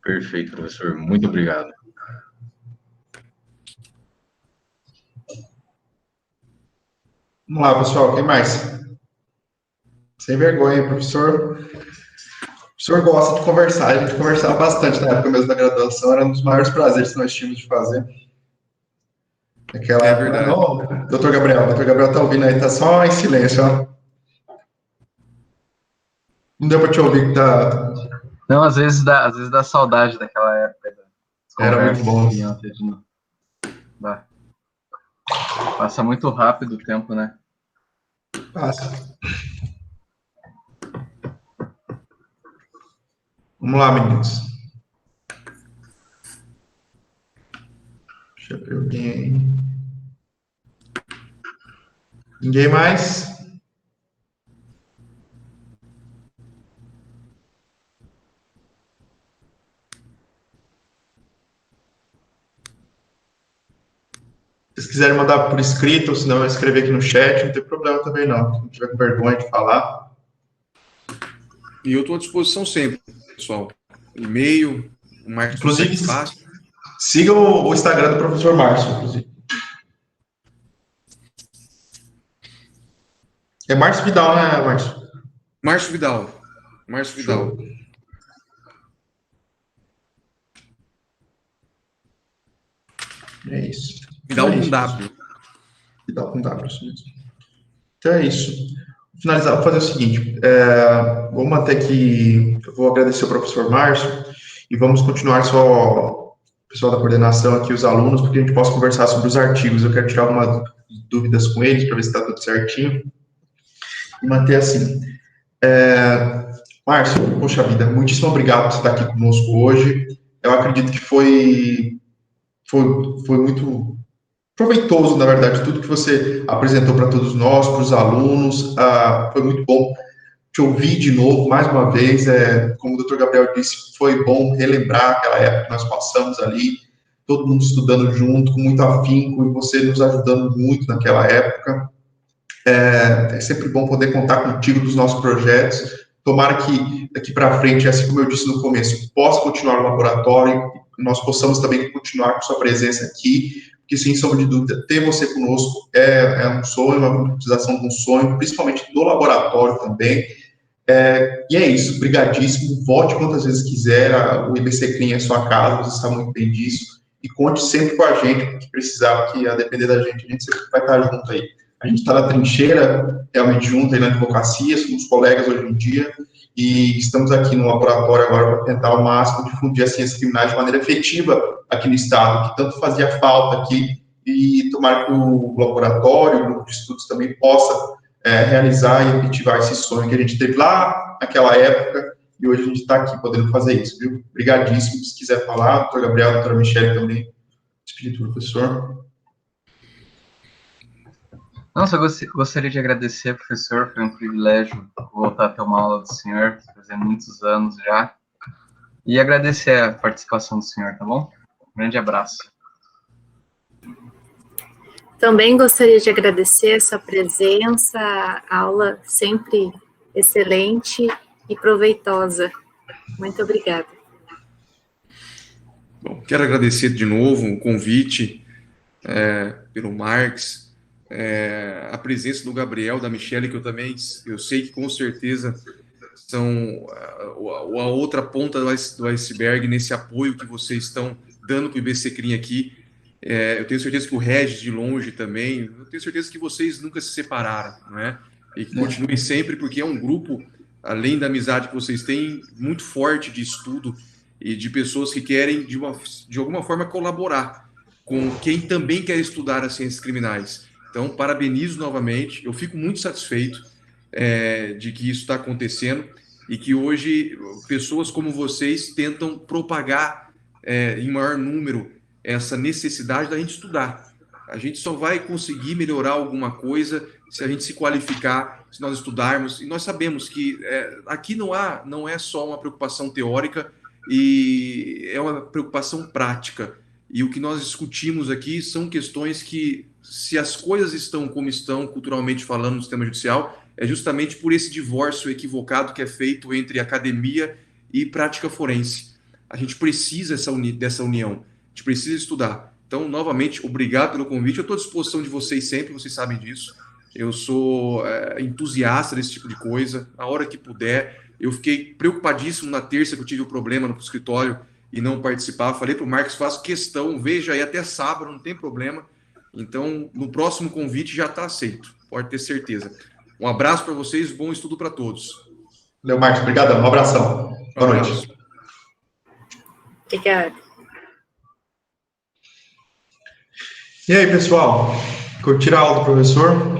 Speaker 4: Perfeito, professor. Muito obrigado.
Speaker 2: Vamos lá, pessoal. Quem mais? Sem vergonha, professor. O professor gosta de conversar. A gente conversava bastante na época mesmo da graduação. Era um dos maiores prazeres que nós tínhamos de fazer. Aquela época,
Speaker 1: verdade.
Speaker 2: não, doutor Gabriel tá ouvindo aí, tá só em silêncio, ó. Não deu para te ouvir que tá...
Speaker 5: Não, às vezes dá saudade daquela época.
Speaker 2: Era muito bom.
Speaker 5: Passa muito rápido o tempo, né?
Speaker 2: Passa. Vamos lá, meninos. Deixa eu ver alguém. Ninguém mais? Se vocês quiserem mandar por escrito, ou se não, escrever aqui no chat, não tem problema também não. Se não tiver com vergonha de falar.
Speaker 1: E eu estou à disposição sempre, pessoal. E-mail, o Marcos.
Speaker 2: Inclusive, siga o Instagram do professor Márcio, inclusive. É Márcio Vidal, né, Márcio?
Speaker 1: Márcio Vidal. Márcio Vidal.
Speaker 2: Show. É isso.
Speaker 1: Vidal com W.
Speaker 2: Vidal com W, isso mesmo. Então é isso. Vou finalizar, vou fazer o seguinte. Vou manter aqui. Eu vou agradecer ao professor Márcio e vamos continuar só o pessoal da coordenação aqui, os alunos, porque a gente possa conversar sobre os artigos. Eu quero tirar algumas dúvidas com eles para ver se está tudo certinho. E manter assim. Márcio, poxa vida, muitíssimo obrigado por você estar aqui conosco hoje. Eu acredito que foi muito proveitoso, na verdade, tudo que você apresentou para todos nós, para os alunos. Foi muito bom te ouvir de novo, mais uma vez. Como o doutor Gabriel disse, foi bom relembrar aquela época que nós passamos ali, todo mundo estudando junto, com muito afinco, e você nos ajudando muito naquela época. É sempre bom poder contar contigo dos nossos projetos. Tomara que daqui para frente, assim como eu disse no começo, possa continuar o laboratório, nós possamos também continuar com sua presença aqui, porque, sem sombra de dúvida, ter você conosco é um sonho, uma concretização de um sonho, principalmente do laboratório também. E é isso, brigadíssimo. Volte quantas vezes quiser, o IBC Clean é sua casa, você sabe muito bem disso, e conte sempre com a gente, porque precisar, que a depender da gente, a gente sempre vai estar junto aí. A gente está na trincheira, realmente junto aí na advocacia, somos colegas hoje em dia, e estamos aqui no laboratório agora para tentar ao máximo difundir as ciências criminais de maneira efetiva aqui no Estado, que tanto fazia falta aqui, e tomara que o laboratório, o grupo de estudos também possa realizar e efetivar esse sonho que a gente teve lá naquela época, e hoje a gente está aqui podendo fazer isso, viu? Obrigadíssimo. Se quiser falar, doutor Gabriel, doutora Michele também, despedir do professor.
Speaker 5: Não, só gostaria de agradecer, professor, foi um privilégio voltar a ter uma aula do senhor, fazia muitos anos já, e agradecer a participação do senhor, tá bom? Um grande abraço.
Speaker 6: Também gostaria de agradecer a sua presença, a aula sempre excelente e proveitosa. Muito obrigada.
Speaker 1: Bom, quero agradecer de novo o convite pelo Marx, a presença do Gabriel, da Michele, que eu sei que com certeza são a outra ponta do iceberg nesse apoio que vocês estão dando para o IBC Clean aqui. Eu tenho certeza que o Regis de longe também, eu tenho certeza que vocês nunca se separaram, né? E que continuem sempre, porque é um grupo, além da amizade que vocês têm, muito forte de estudo e de pessoas que querem, de alguma forma, colaborar com quem também quer estudar as ciências criminais. Então, parabenizo novamente, eu fico muito satisfeito de que isso está acontecendo e que hoje pessoas como vocês tentam propagar em maior número essa necessidade da gente estudar. A gente só vai conseguir melhorar alguma coisa se a gente se qualificar, se nós estudarmos, e nós sabemos que aqui não é só uma preocupação teórica, e é uma preocupação prática. E o que nós discutimos aqui são questões que, se as coisas estão como estão, culturalmente falando, no sistema judicial, é justamente por esse divórcio equivocado que é feito entre academia e prática forense. A gente precisa dessa união, a gente precisa estudar. Então, novamente, obrigado pelo convite. Eu estou à disposição de vocês sempre, vocês sabem disso. Eu sou entusiasta desse tipo de coisa, a hora que puder. Eu fiquei preocupadíssimo na terça que eu tive o problema no escritório e não participar. Falei para o Marcos, faço questão, veja aí até sábado, não tem problema. Então, no próximo convite já está aceito, pode ter certeza. Um abraço para vocês, bom estudo para todos.
Speaker 2: Valeu, Marcos, obrigado, um abração. Boa noite.
Speaker 6: Obrigada.
Speaker 2: E aí, pessoal, curtiram a aula do professor?